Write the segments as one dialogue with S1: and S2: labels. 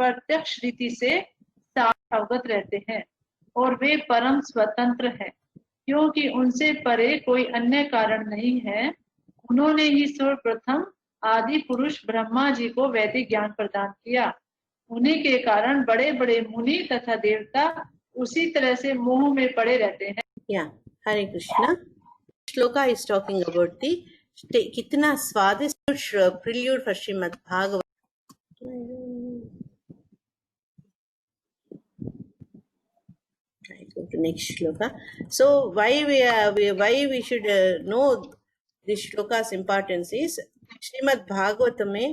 S1: प्रत्यक्ष रीति से साफ अवगत रहते हैं और वे परम स्वतंत्र हैं, क्योंकि उनसे परे कोई अन्य कारण नहीं है। उन्होंने ही सर्वप्रथम आदि पुरुष ब्रह्मा जी को वैदिक ज्ञान प्रदान किया। उन्हीं के कारण बड़े बड़े मुनि तथा देवता उसी तरह से मोह में पड़े रहते हैं।
S2: Yeah, Hare Krishna. Shloka is talking about the कितना स्वादिष्ट prelude for Srimad Bhagavatam. I go to next shloka. So why we should know this shloka's importance is Shrimad Bhagavat में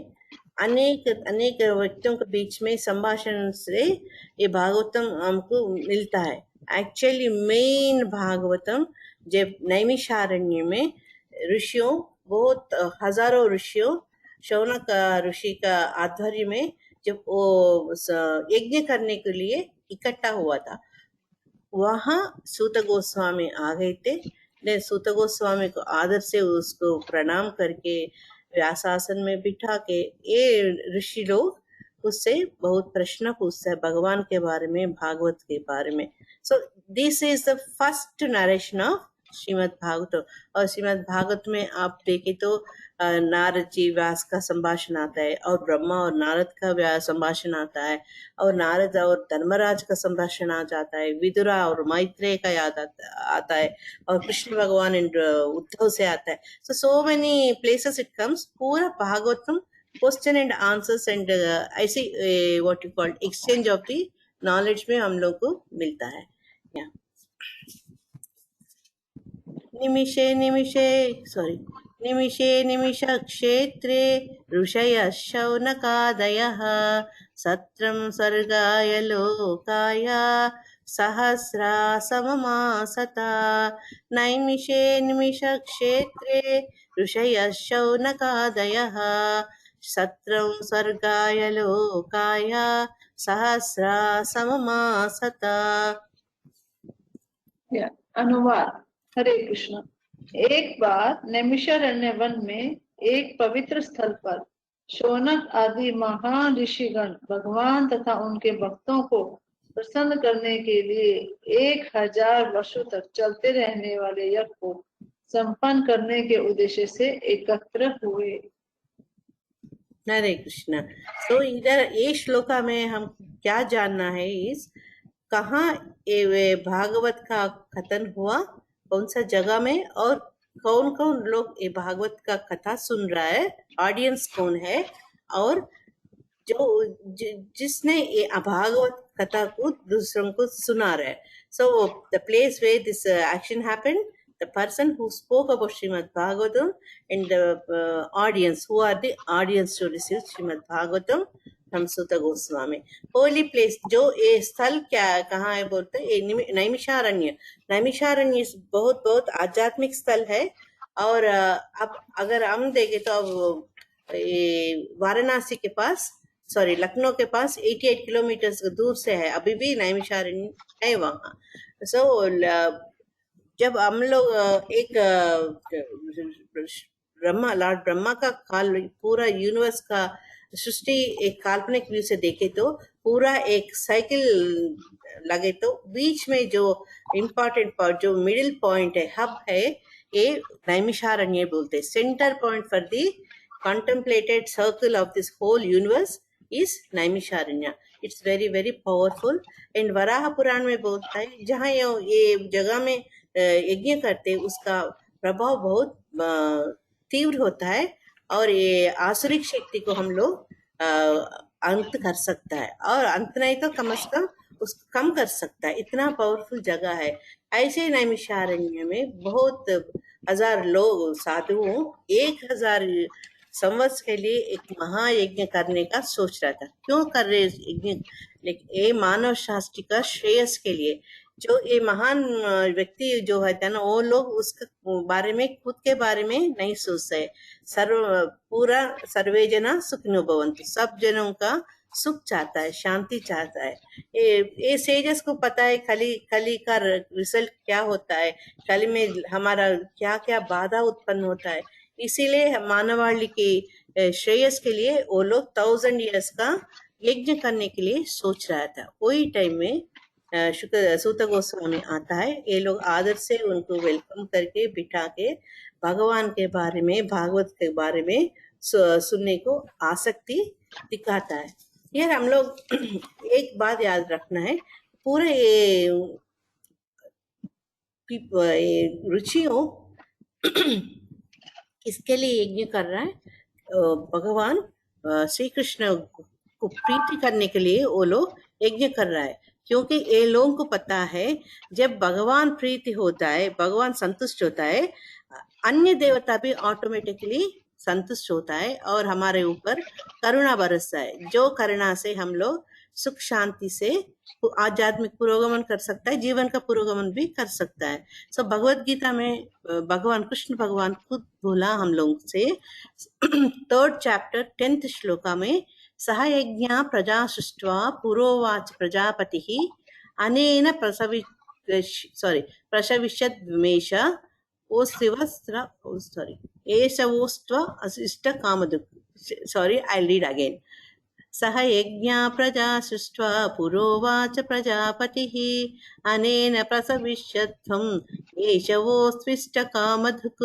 S2: अनेक अनेक व्यक्तियों के बीच में संभाषण से ये भागवतम हमको मिलता है। एक्चुअली मेन भागवतम जब नैमिषारण्य में ऋषियों बहुत हजारों ऋषियों शौनक ऋषि का आध्वर्य में जब वो यज्ञ करने के लिए इकट्ठा हुआ था, वहां सूत गोस्वामी आ गए थे। ने सूत गोस्वामी को आदर से उसको प्रणाम करके व्यासासन में बिठा के ये ऋषि लोग उससे बहुत प्रश्न पूछते हैं भगवान के बारे में, भागवत के बारे में। So this is the first narration of Shrimad Bhagavat. और श्रीमद् भागवत में आप देखें तो नारद जी व्यास का संभाषण आता है, और ब्रह्मा और नारद का संभाषण आता है, और नारद और धर्मराज का संभाषण आ जाता है, विदुरा और मैत्रेय का याद आता है, और कृष्ण भगवान उद्धव से आता है। So many places it comes. पूरा Bhagavatam question and answers and ऐसे what you called exchange of the knowledge में हम लोग को मिलता है। निमिषे निमिष क्षेत्रे ऋषयः शौनकादयः सत्रं सर्गाय लोकाय सहस्रा सममासता। नैमिषे निमिष क्षेत्रे ऋषयः शौनकादयः सत्रं सर्गाय लोकाय सहस्रा सममासता।
S1: अनुवाद। हरे कृष्ण। एक बार नैमिषारण्य वन में एक पवित्र स्थल पर शौनक आदि महान ऋषिगण भगवान तथा उनके भक्तों को प्रसन्न करने के लिए 1000 वर्षों तक चलते रहने वाले यज्ञ को संपन्न करने के उद्देश्य से एकत्र हुए।
S2: हरे कृष्ण। तो इधर ये श्लोका में हम क्या जानना है, इस कहाँ ये भागवत का कथन हुआ, कौन सा जगह में, और कौन कौन लोग ये भागवत का कथा सुन रहा है, ऑडियंस कौन है, और जिसने ये भागवत कथा को दूसरों को सुना रहा है। So the place where this action happened, the person who spoke about Srimad Bhagavatam and the audience, who are the audience to receive Srimad Bhagavatam from Sutta Goswami. Holy place, जो ये स्थल क्या कहाँ है बोलते हैं, नैमिषारण्य। नैमिषारण्य बहुत बहुत आध्यात्मिक स्थल है। और अब अगर हम देखें तो अब वाराणसी के पास, सॉरी लखनऊ के पास 88 किलोमीटर दूर से है, अभी भी नैमिषारण्य है वहाँ। सो जब हम लोग एक लॉर्ड ब्रह्मा का पूरा यूनिवर्स का सृष्टि एक काल्पनिक व्यू से देखे तो पूरा एक साइकिल लगे, तो बीच में जो इम्पोर्टेंट पॉइंट, जो मिडिल पॉइंट है, हब है, ये नैमिषारण्य बोलते हैं। Centre point for the contemplated circle of this whole universe is Naimisharanya. It's very very powerful. And Varaha Purana में बोलता है जहाँ ये जगह में यज्ञ करते उसका प्रभाव बहुत तीव्र होता है, और ये आसुरिक शक्ति को हम लोग अंत कर सकता है, और अंत नहीं तो कम से कम उसको कम कर सकता है। इतना पावरफुल जगह है। ऐसे नैमिषारण्य में बहुत हजार लोग साधुओं 1000 संवत्सर के लिए एक महायज्ञ करने का सोच रहा था। क्यों कर रहे यज्ञ? ये मानव शास्त्र का श्रेयस के लिए। जो ये महान व्यक्ति जो है ना, वो लोग उसके बारे में, खुद के बारे में नहीं सोचते। पूरा सर्वे जना सुखिनो भवन्तु, सब जनों का सुख चाहता है, शांति चाहता है। ये सेजस को पता है कली का रिजल्ट क्या होता है, कली में हमारा क्या क्या बाधा उत्पन्न होता है। इसीलिए मानवाళి की श्रेयस के लिए वो लोग 1000 years का यज्ञ करने के लिए सोच रहा था। वही टाइम में सूत गोस्वामी आता है। ये लोग आदर से उनको वेलकम करके बिठा के भगवान के बारे में, भागवत के बारे में सुनने को आसक्ति दिखाता है। यार हम लोग एक बात याद रखना है, पूरे ये रुचियों किसके लिए यज्ञ कर रहा है? भगवान श्री कृष्ण को प्रीति करने के लिए वो लोग यज्ञ कर रहा है, क्योंकि ये लोगों को पता है जब भगवान प्रीति होता है, भगवान संतुष्ट होता है, अन्य देवता भी ऑटोमेटिकली संतुष्ट होता है और हमारे ऊपर करुणा बरसता है, जो करुणा से हम लोग सुख शांति से आध्यात्मिक पुरोगमन कर सकता है, जीवन का पुरोगमन भी कर सकता है। सो भगवत गीता में भगवान कृष्ण भगवान खुद बोला हम लोग से, 3rd chapter 10th श्लोका में, सह यज्ञा प्रजा सृष्ट्वा पुरोवाच प्रजापतिः अनेन प्रसविष्यद् द्विमेष ओस्तिवस्त्र एषवोस्त्व अशिष्ट कामधुक्। I'll read again. सह यज्ञा प्रजा सृष्ट्वा पुरोवाच प्रजापतिः अनेन प्रसविष्यत्वम् एषवोस्त्विष्ट कामधुक्।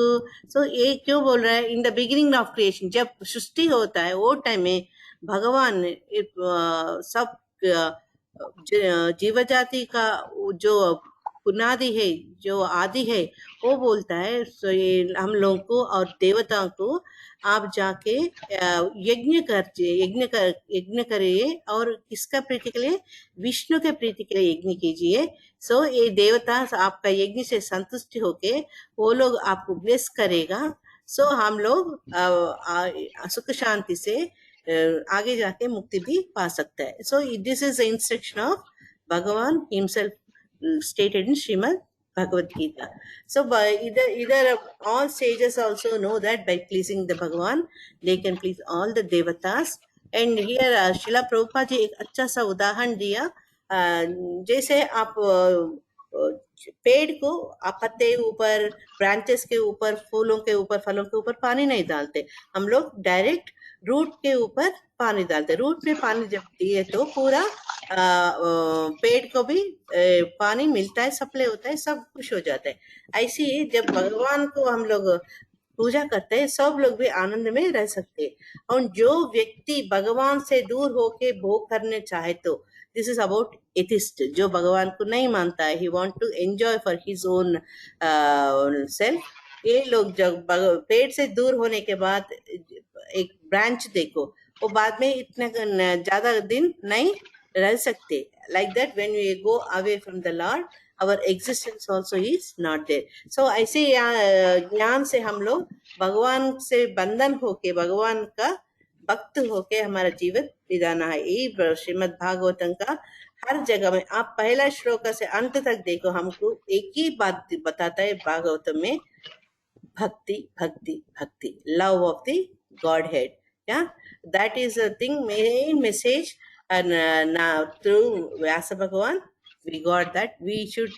S2: सो ये क्यों बोल रहा है? In the beginning of creation, जब सृष्टि होता है वो टाइम में भगवान सब जीव जाति का जो पुनादि है, जो आदि है, वो बोलता है सो ये हम लोगों को और देवताओं को आप जाके यज्ञ करिए, और किसका प्रीति के लिए? विष्णु के प्रीति के लिए यज्ञ कीजिए। सो ये देवता आपका यज्ञ से संतुष्ट होके वो लोग आपको ब्लेस करेगा। सो हम लोग सुख शांति से आगे जाके मुक्ति भी पा सकता है। So this is the instruction of भगवान himself stated in Srimad Bhagavad Gita. So either all sages also know that by pleasing the Bhagavan, they can please all the devatas. And here Srila Prabhupada जी एक अच्छा सा उदाहरण दिया। जैसे आप पेड़ को आप पत्ते के ऊपर, ब्रांचेस के ऊपर, फूलों के ऊपर, फलों के ऊपर पानी नहीं डालते, हम लोग डायरेक्ट रूट के ऊपर पानी डालते। रूट में पानी जब दिए तो पूरा पेड़ को भी पानी मिलता है, सप्लाई होता है, सब खुश हो जाता है। ऐसे ही जब भगवान को हम लोग पूजा करते हैं, सब लोग भी आनंद में रह सकते हैं। और जो व्यक्ति भगवान से दूर होके भोग करने चाहे, तो दिस इज अबाउट एथिस्ट, जो भगवान को नहीं मानता है, he want to enjoy for his own self. ये लोग जब पेड़ से दूर होने के बाद एक ब्रांच देखो, वो बाद में इतने ज्यादा दिन नहीं रह सकते। Like that when we go away from the lord, our existence also is not there. So ऐसे ज्ञान से हम लोग भगवान से बंधन होके, भगवान का भक्त होके हमारा जीवन बिताना है। ये श्रीमद् भागवतम का हर जगह में आप पहला श्लोक से अंत तक देखो, हमको एक ही बात बताता है भागवतम में, भक्ति भक्ति भक्ति, love of the God head. Yeah, that is a thing, main message. And now through Vyasa Bhagavan we got that we should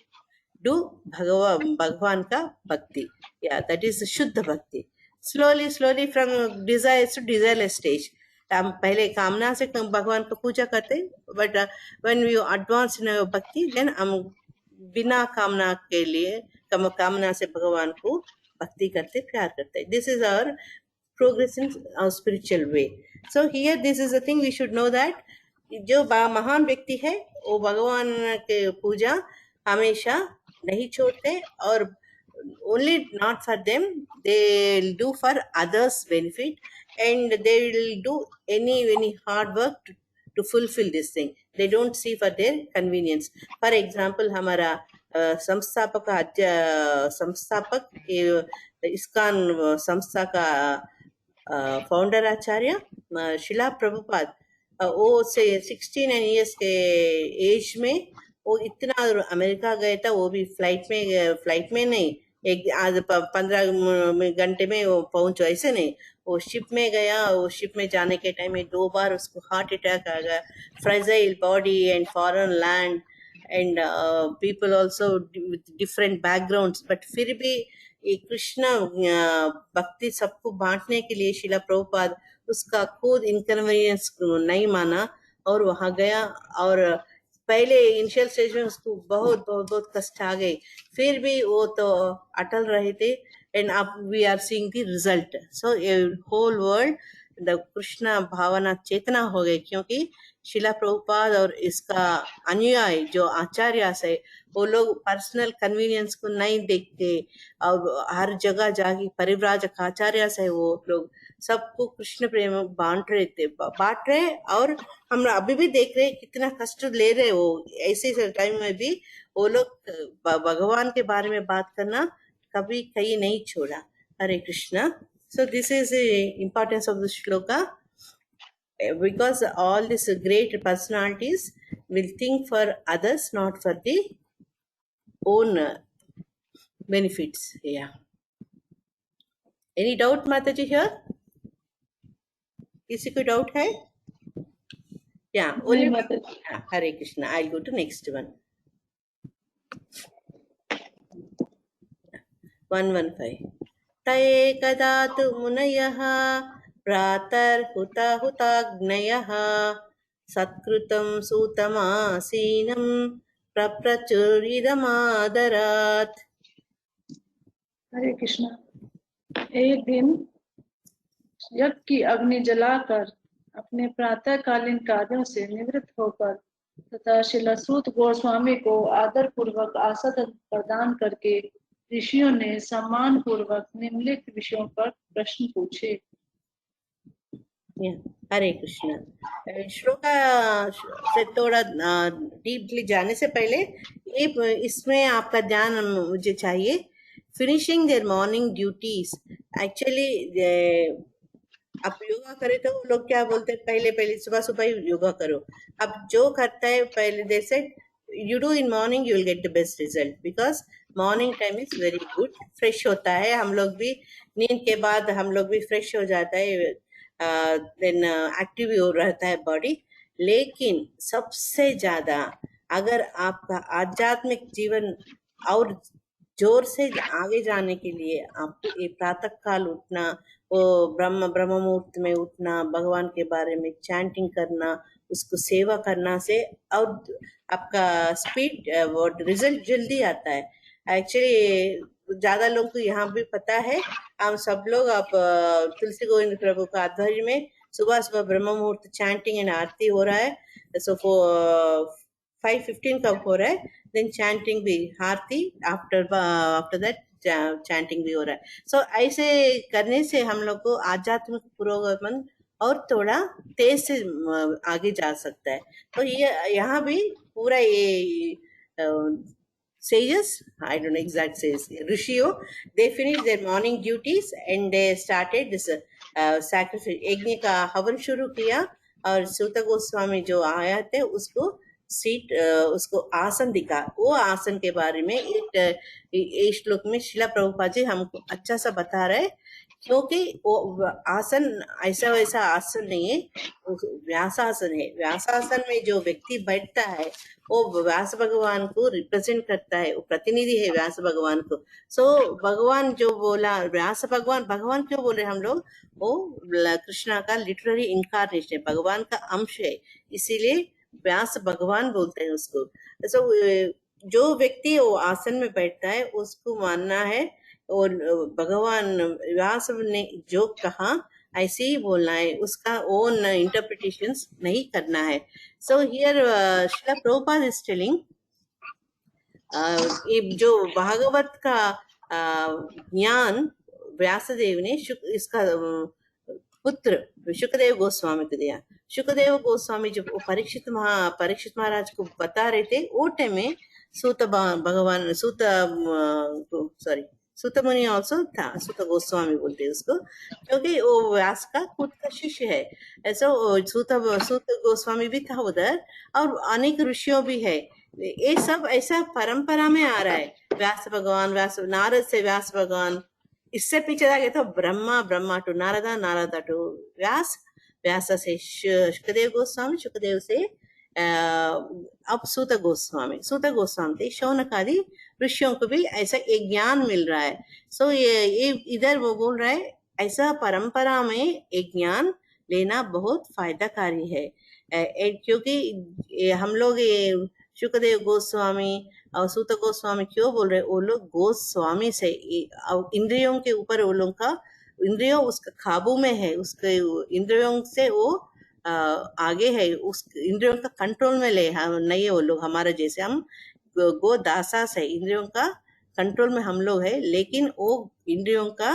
S2: do Bhagavan ka bhakti. Yeah, that is Shuddha Bhakti. Slowly from desire to desireless stage. हम पहले कामना से भगवान को पूजा करते हैं, but when we advance in our bhakti, then हम बिना कामना के लिए, कामना से भगवान को भक्ति करते, प्यार करते। This is our progress in our spiritual way. So here this is the thing we should know, that जो महान व्यक्ति है वो भगवान के पूजा हमेशा नहीं छोड़ते, और only not for them, they will do for others benefit, and they will do any hard work to fulfill this thing. They don't see for their convenience. For example, हमारा संस्थापक इस्कॉन संस्था का फाउंडर आचार्य शिला प्रभुपाद, वो से 69 years के as में वो इतना अमेरिका गया था, वो भी फ्लाइट में नहीं, एक आज 15 घंटे में वो पहुंचो, ऐसे नहीं, वो शिप में गया। वो शिप में जाने के टाइम में 2 बार उसको हार्ट अटैक आ गया। Fragile body and foreign land and people also with different backgrounds, but फिर भी ये कृष्ण भक्ति सबको बांटने के लिए शिला प्रभुपाद उसका खुद इनकन्वीनियंस नहीं माना, और वहां गया, और पहले इनिशियल स्टेज में उसको बहुत बहुत बहुत कष्ट आ गए, फिर भी वो तो अटल रहे थे। एंड अब we are seeing the result. So whole world the Krishna भावना चेतना हो गई, क्योंकि शिला प्रभुपाद और इसका अनुयायी जो आचार्य है, वो लोग पर्सनल कन्वीनियंस को नहीं देखते, और हर जगह जाके परिव्राजक आचार्य है वो लोग सबको कृष्ण प्रेम बांट रहे। और हम अभी भी देख रहे हैं कितना कष्ट ले रहे वो, ऐसे टाइम में भी वो लोग भगवान के बारे में बात करना कभी कहीं नहीं छोड़ा। Hare Krishna. So this is importance of the shloka, because all these great personalities will think for others, not for the own benefits. Yeah. Any doubt, Mataji here? किसी को डाउट है? Yeah,
S1: नहीं
S2: only
S1: माताजी।
S2: Hare Krishna. I'll go to next one. 115. तये कदा तु मुनयः प्रातर्हुताग्नयः सत्कृतं सूतमासीनं प्रप्रचुरिदमादरात्।
S1: हरे कृष्णा। एक दिन यज्ञ की अग्नि जलाकर अपने प्रातःकालीन कार्यों से निवृत्त होकर तथा शिलासूत गोस्वामी को आदर पूर्वक आसन प्रदान करके ऋषियों ने सम्मान पूर्वक निम्नलिखित विषयों पर प्रश्न पूछे।
S2: हरे कृष्ण। श्लोका से थोड़ा डीपली जाने से पहले इसमें आपका ध्यान मुझे चाहिए। Finishing their morning duties, actually आप योगा करें तो लोग क्या बोलते हैं, पहले पहले सुबह सुबह ही योगा करो। अब जो करता है पहले they said you do in morning, you will get the best result, because morning time is very good, fresh होता है। हम लोग भी नींद के बाद हम लोग भी फ्रेश हो जाता है, देन एक्टिव हो रहता है बॉडी। लेकिन सबसे ज्यादा अगर आपका आध्यात्मिक जीवन और जोर से आगे जाने के लिए आपको ये प्रातः काल उठना, वो ब्रह्म मुहूर्त में उठना, भगवान के बारे में चैंटिंग करना, उसको सेवा करना से और आपका स्पीड वो रिजल्ट जल्दी आता है। एक्चुअली ज्यादा लोग को यहाँ भी पता है, हम सब लोग आप तुलसी गोविंद प्रभु का आध्वर्य में सुबह सुबह ब्रह्म मुहूर्त चैंटिंग एंड आरती हो रहा है। सो 5:15 कब हो रहा है, देन चैंटिंग भी, आरती आफ्टर दैट चैंटिंग भी हो रहा है। सो ऐसे करने से हम लोग को आध्यात्मिक पुरोगमन और थोड़ा तेज से आगे जा सकता है। तो ये यहाँ भी पूरा ये sages, I don't know exact says, Rishio, they finished their morning duties and they started this sacrifice, यज्ञ का हवन शुरू किया। और सूत गोस्वामी जो आया थे उसको सीट उसको आसन दिखा। वो आसन के बारे में एक श्लोक में शिला प्रभुपाद जी हमको अच्छा सा बता रहे, क्योंकि वो आसन ऐसा वैसा आसन नहीं है, व्यासासन है। व्यासासन में जो व्यक्ति बैठता है वो व्यास भगवान को रिप्रेजेंट करता है, वो प्रतिनिधि है व्यास भगवान को। सो भगवान जो बोला, व्यास भगवान क्यों बोले हम लोग, वो कृष्णा का लिटररी इनकारनेशन है, भगवान का अंश है, इसीलिए व्यास भगवान बोलते हैं उसको। सो जो व्यक्ति वो आसन में बैठता है उसको मानना है और भगवान व्यास ने जो कहा ऐसे ही बोलना है, उसका ओन इंटरप्रिटेशंस नहीं करना है। So here Shila Prabhupada is telling, ये जो भागवत का ज्ञान व्यासदेव ने इसका पुत्र शुकदेव गोस्वामी को दिया। शुकदेव गोस्वामी जब वो परीक्षित महाराज को बता रहे थे, वो टाइम में सूत मुनि ऑल्सो था, सूत गोस्वामी बोलते हैं उसको, क्योंकि वो व्यास का खुद का शिष्य है। ऐसा सूत गोस्वामी भी था उधर, और अनेक ऋषियों भी है। ये सब ऐसा परंपरा में आ रहा है, व्यास भगवान, नारद से व्यास भगवान, इससे पीछे जाके तो ब्रह्मा टू नारदा, नारदा टू व्यास, व्यास से शुकदेव गोस्वामी, शुकदेव से अब सूत गोस्वामी थे, शौनक आदि ऋषियों को भी ऐसा एक ज्ञान मिल रहा है। सो ये इधर वो बोल रहा है, ऐसा परंपरा में एक ज्ञान लेना बहुत फायदाकारी है। क्योंकि हम लोग ये शुकदेव गोस्वामी और सूत गोस्वामी क्यों बोल रहे, वो लोग गोस्वामी से इंद्रियों के ऊपर वो लोग का इंद्रियों उसका काबू में है, उसके इंद्रियों से वो आगे है, उस इंद्रियों का कंट्रोल में ले, हम नहीं है वो लोग हमारे जैसे, हम गो दासास है, इंद्रियों का कंट्रोल में हम लोग है, लेकिन वो इंद्रियों का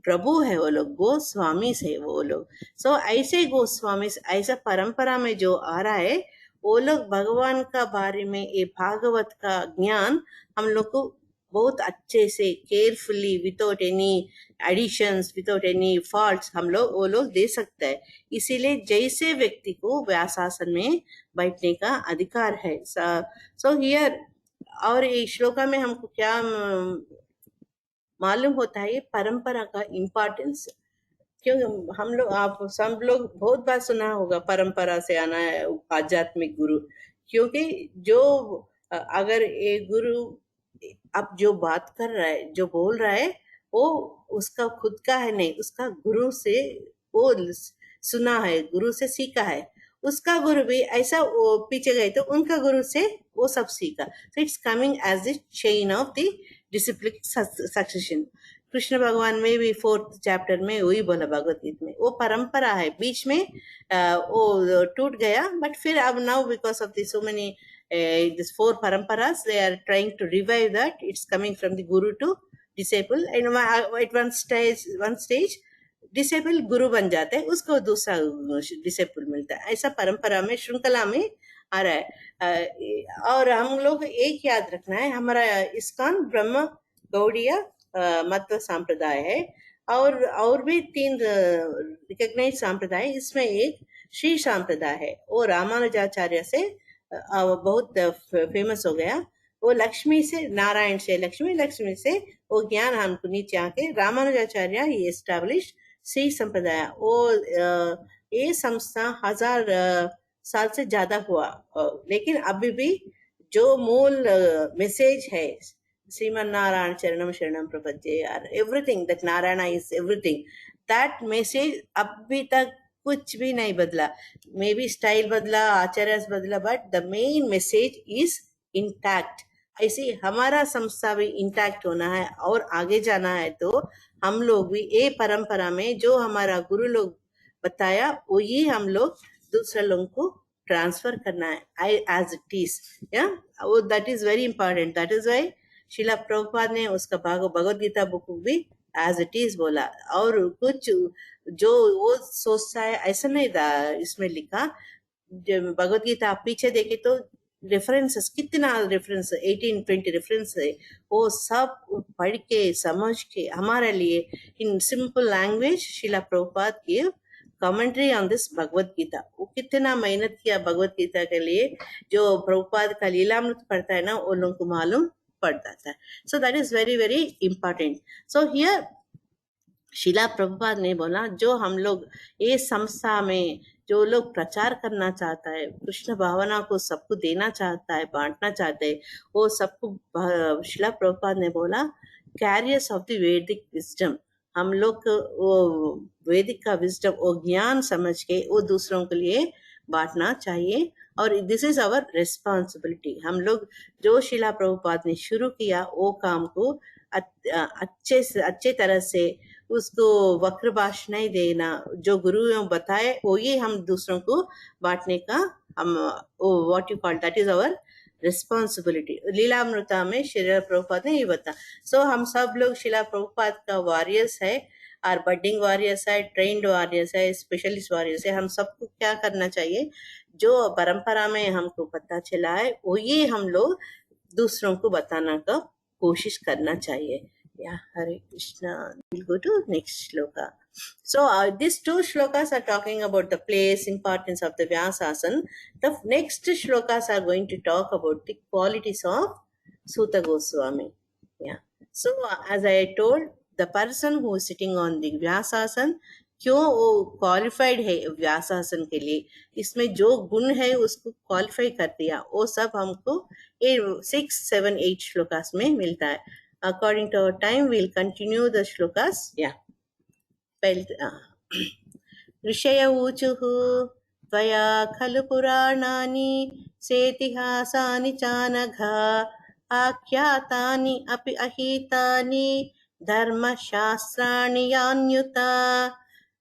S2: प्रभु है वो लोग, गोस्वामी से वो लोग। सो ऐसे गोस्वामी ऐसा परंपरा में जो आ रहा है, वो लोग भगवान का बारे में ये भागवत का ज्ञान हम लोग को बहुत अच्छे से carefully without any additions without any faults हम लोग वो लोग दे सकते हैं। इसीलिए जैसे व्यक्ति को व्यासासन में बैठने का अधिकार है। सो हियर और ये श्लोका में हमको क्या मालूम होता है, ये परंपरा का इम्पोर्टेंस। क्योंकि हम लोग आप सब लोग बहुत बार सुना होगा परंपरा से आना है आध्यात्मिक गुरु, क्योंकि जो अगर ये गुरु अब जो बात कर रहा है, जो बोल रहा है, वो उसका खुद का है नहीं, उसका गुरु से वो सुना है, गुरु से सीखा है। उसका गुरु भी ऐसा वो पीछे गए तो उनका गुरु से वो सब सीखा। So it's coming as the chain of the disciplic succession. Krishna भगवान में भी 4th चैप्टर में वही बोला भगवत गीता में, वो परंपरा है, बीच में वो टूट गया, बट फिर अब now because of the so many this 4 paramparas, they are trying to revive that. It's coming from the guru to disciple, and at one stage disable गुरु बन जाते हैं, उसको दूसरा डिसेबल मिलता है। ऐसा परंपरा में श्रृंखला में आ रहा है। और हम लोग एक याद रखना है, हमारा इस्कॉन ब्रह्म गौड़िया मत संप्रदाय है, और भी 3 रिकॉग्नाइज संप्रदाय, इसमें एक श्री संप्रदाय है, वो रामानुजाचार्य से बहुत फेमस हो गया। वो लक्ष्मी से, नारायण से लक्ष्मी, लक्ष्मी से वो ज्ञान हमको नीचे आके रामानुजाचार्य ये एस्टैब्लिश श्री संप्रदाय। वो ये संस्था 1000 साल से ज्यादा हुआ, लेकिन अभी भी जो मूल मैसेज है, श्रीमन नारायण चरणम शरणम प्रपद्ये, everything that Narayan is everything, that message अभी तक कुछ भी नहीं बदला। मे बी स्टाइल बदला, आचार्य बदला, but the main message is intact. ऐसे हमारा संस्था भी इंटैक्ट होना है और आगे जाना है, तो हम लोग भी ये परंपरा में जो हमारा गुरु लोग बताया वही हम लोग दूसरे लोगों को ट्रांसफर करना है एज इट इज। या वो that is very important. That is why Shrila Prabhupada ने उसका भगवद गीता बुक भी एज इट इज बोला, और कुछ जो वो सोचता है ऐसा नहीं था इसमें लिखा। भगवद गीता आप पीछे देखे तो रेफरेंसेस, कितना रेफरेंस, 18-20 रेफरेंस है, वो सब पढ़ के समझ के हमारे लिए इन simple language Shrila Prabhupada give commentary on this Bhagavad Gita. वो कितना मेहनत किया भगवद गीता के लिए, जो प्रभुपाद का लीलामृत पढ़ता है ना, वो लोगों को मालूम पड़ता है। So that is very very important. So here शिला प्रभुपाद ने बोला, जो हम लोग ये संस्था में जो लोग प्रचार करना चाहता है, कृष्ण भावना को सबको देना चाहता है, बांटना चाहते हैं, वो सबको शिला प्रभुपाद ने बोला कैरियर्स ऑफ द वैदिक विजडम। हम लोग वो वैदिक का विजडम, वो ज्ञान समझ के वो दूसरों के लिए बांटना चाहिए, और दिस इज आवर रिस्पॉन्सिबिलिटी। हम लोग जो शिला प्रभुपाद ने शुरू किया वो काम को अच्छे तरह से उसको वक्र भाष नहीं देना, जो गुरु बताए वो ये हम दूसरों को बांटने का हम what you call, that is our responsibility. Lilamrita में शिला प्रभुपाद ने ये बता। सो हम सब लोग शिला प्रभुपाद का वॉरियर्स है, और बडिंग वॉरियर्स है, ट्रेंड वॉरियर्स है, स्पेशलिस्ट वॉरियर्स है। हम सबको क्या करना चाहिए, जो परंपरा में हमको पता चला है वो ये हम लोग दूसरों को बताना का कोशिश करना चाहिए। Yeah, Hare Krishna. We'll go to next shloka. So these 2 shlokas are talking about the place, importance of the Vyasasana. The next shlokas are going to talk about the qualities of Suta Goswami. Yeah. So as I told, the person who is sitting on the Vyasasana, क्यों वो qualified है व्यासासन के लिए, इसमें जो गुण है उसको क्वालिफाई कर दिया, वो सब हमको 6, 7, 8 श्लोकास में मिलता है। According to our time, we'll continue the shlokas. Yeah. Rishaya uchuhu त्वया खलु पुराणानि सेतिहासानि चानघ आख्यातानि अपि अहीतानि धर्मशास्त्राणि यान्युत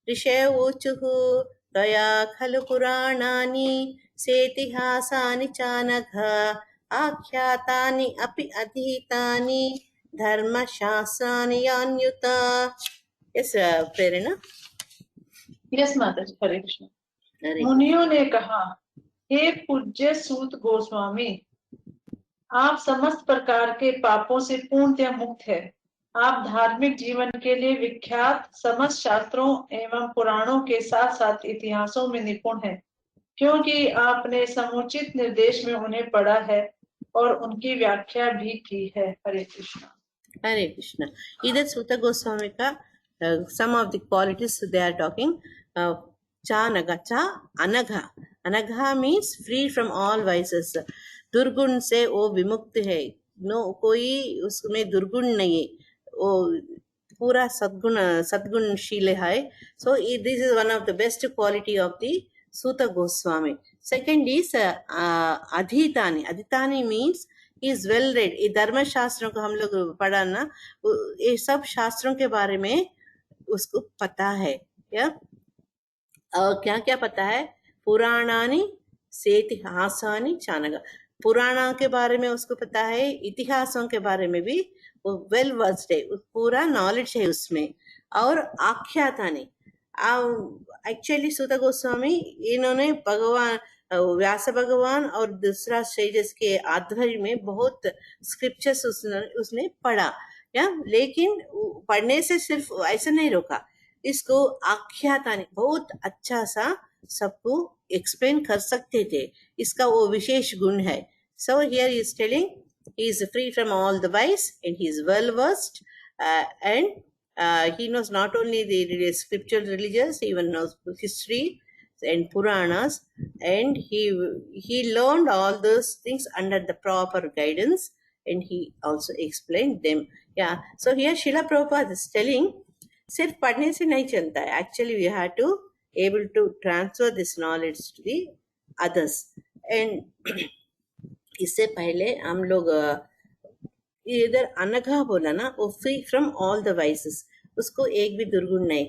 S2: ऋषयोचुः त्वया खलु पुराणानि सेतिहासानि चानघ आख्यातानि अपि अधीतानि धर्मशास्त्राणि यान्युत. Yes, प्रेरणा.
S1: यस माता जी, हरे कृष्ण.
S2: हरे
S1: मुनियों ने कहा, हे पूज्य सूत गोस्वामी, आप समस्त प्रकार के पापों से पूर्णतया मुक्त है. आप धार्मिक जीवन के लिए विख्यात समस्त शास्त्रों एवं पुराणों के साथ साथ इतिहासों में निपुण हैं, क्योंकि आपने समुचित निर्देश में उन्हें पढ़ा है और उनकी व्याख्या भी की है. Hare Krishna.
S2: Hare Krishna. Either Sutta Goswami ka some of the qualities they are talking. Cha naga cha anagha. Anagha means free from all vices. दुर्गुण से वो विमुक्त है. नो कोई उसमें दुर्गुण नहीं है. वो पूरा सद्गुणशील है. So this is one of the best quality of the Sutta Goswami. Second is adhitani. Adhitani means is well read. ये धर्म शास्त्रों को हम लोग पढ़ा ना, ये सब शास्त्रों के बारे में उसको पता है. या और क्या क्या पता है? पुराणानी सेतिहासानी चानगा. पुराणों के बारे में उसको पता है, इतिहासों के बारे में भी वो वेल वर्स्ड है, पूरा नॉलेज है उसमें. और आख्यातानी, एक्चुअली सुत गोस्वामी इन्होंने भगवान व्यास भगवान और दूसरा स्टेजेस के आध्वर्य में बहुत स्क्रिप्चर्स उसने पढ़ा. या लेकिन पढ़ने से सिर्फ ऐसा नहीं रोका, इसको आख्यातानी बहुत अच्छा सा सबको एक्सप्लेन कर सकते थे. इसका वो विशेष गुण है. So here he is telling he is free from all the vice and he is well versed, and he knows not only the scriptural religions, he even knows history and Puranas, and he learned all those things under the proper guidance, and he also explained them. Yeah, so here Srila Prabhupada is telling, सिर्फ पढ़ने से नहीं चलता है. Actually we have to able to transfer this knowledge to the others. And इससे पहले हम लोग इधर अनघा बोला ना, वो free from all the vices, उसको एक भी दुर्गुण नहीं.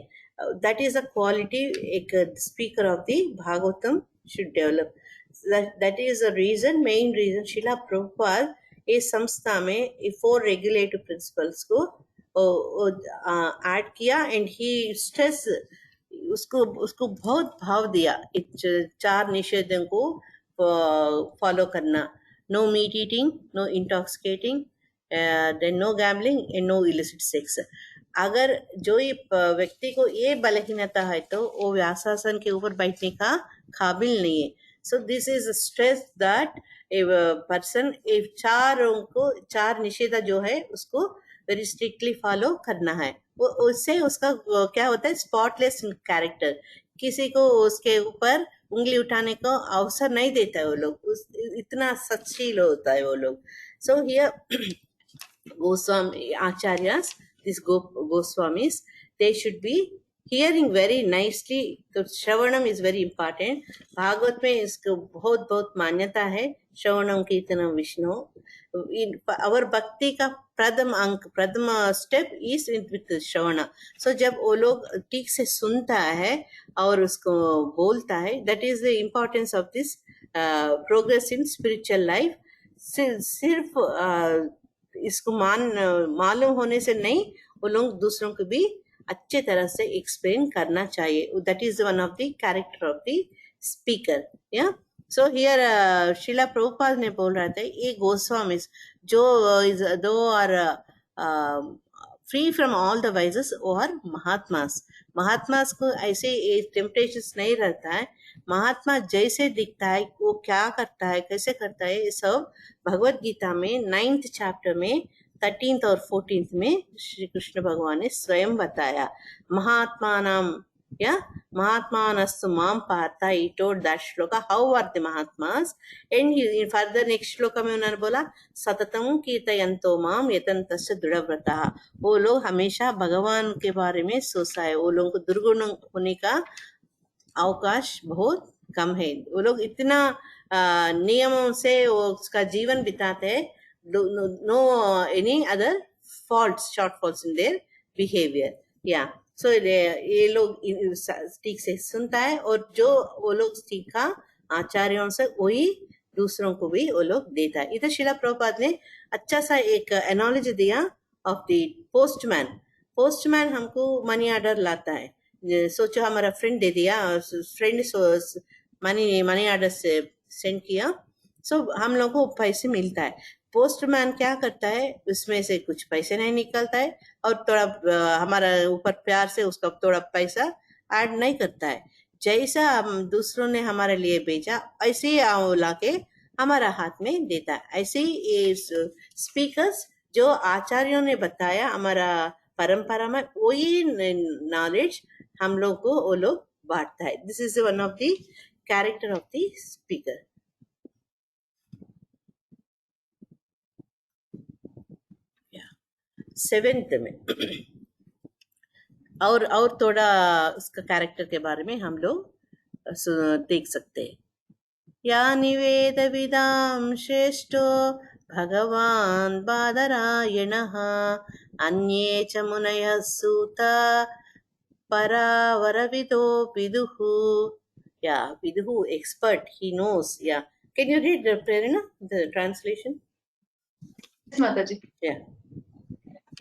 S2: that is a quality एक speaker of the Bhagavatam should develop. That is the reason, main reason Srila Prabhupada इस संस्था में 4 regulative principles को ऐड किया. एंड ही स्ट्रेस उसको बहुत भाव दिया, 4 निषेधों को फॉलो करना. No meat eating, no intoxicating, then no gambling and no illicit sex. अगर जो ये व्यक्ति को ये बलहीनता है तो वो व्यासासन के ऊपर बैठने का काबिल नहीं है. So this is stress that person 4 निषेध जो है उसको वेरी स्ट्रिक्टली फॉलो करना है. वो उससे उसका क्या होता है, स्पॉटलेस कैरेक्टर. किसी को उसके ऊपर उंगली उठाने का अवसर नहीं देता है वो लोग, इतना सच्चील होता है वो लोग. So here Goswami acharyas, these Goswamis, they should be hearing very nicely. तो श्रवणम is very important. भागवत में इसको बहुत बहुत मान्यता है, श्रवणम कीर्तनम विष्णु. our भक्ति का प्रथम स्टेप इज विथ श्रवण. सो जब वो लोग ठीक से सुनता है और उसको बोलता है, that is the importance of this progress in spiritual life. सिर्फ इसको मालूम होने से नहीं, वो लोग दूसरों को भी अच्छे तरह से एक्सप्लेन करना चाहिए. That is one of the character of the speaker. या सो हियर शिला प्रभुपाद ने बोल रहा था, ये गोस्वामी जो are free from all the vices और महात्मास को ऐसे टेम्पटेशंस नहीं रहता है. महात्मा जैसे दिखता है, वो क्या करता है, कैसे करता है, ये सब भगवत गीता में 9th चैप्टर में 13th और 14th में श्री कृष्ण भगवान ने स्वयं बताया. महात्मानस्तु माम पार्थ, he told that shloka, how are the mahatmas. And further next श्लोक में उन्होंने बोला, सततम कीर्तयन्तो माम यतन्तस्य दृढ़व्रतः. वो लोग हमेशा भगवान के बारे में सोचता है, वो लोगों को दुर्गुण होने का अवकाश बहुत कम है। वो लोग इतना नियमों से वो उसका जीवन बिताते हैं, no any other faults, short faults in their behaviour. या सो ये लोग ठीक से सुनता है, और जो वो लोग सीखा आचार्यों से वही दूसरों को भी वो लोग देता है। इधर शिला प्रभुपाद ने अच्छा सा एक एनालॉजी दिया ऑफ द पोस्टमैन। पोस्टमैन हमको मनी ऑर्डर लाता है, सोचो हमारा फ्रेंड दे दिया, फ्रेंड मनी ऑर्डर से सेंड किया, सो हम लोग को पैसे मिलता है। पोस्टमैन क्या करता है, उसमें से कुछ पैसे नहीं निकलता है, और थोड़ा हमारा ऊपर प्यार से उसका थोड़ा पैसा ऐड नहीं करता है। जैसा दूसरों ने हमारे लिए भेजा ऐसे ही लाके हमारा हाथ में देता है। ऐसे ही ये स्पीकर्स जो आचार्यों ने बताया हमारा परंपरा में, वही नॉलेज हम लोग को वो लोग बांटता है। This is one of the character of the speaker. Seventh में और थोड़ा उसका कैरेक्टर के बारे में हम लोग देख सकते हैं। या निवेद विदाम श्रेष्ठो भगवान बादरायणः, अन्ये च मुनयः सूत परावरविदो विदुः। या विदुः expert, he knows. Yeah, can you read Prerna the translation?
S1: Yes, Mataji.
S2: Yeah.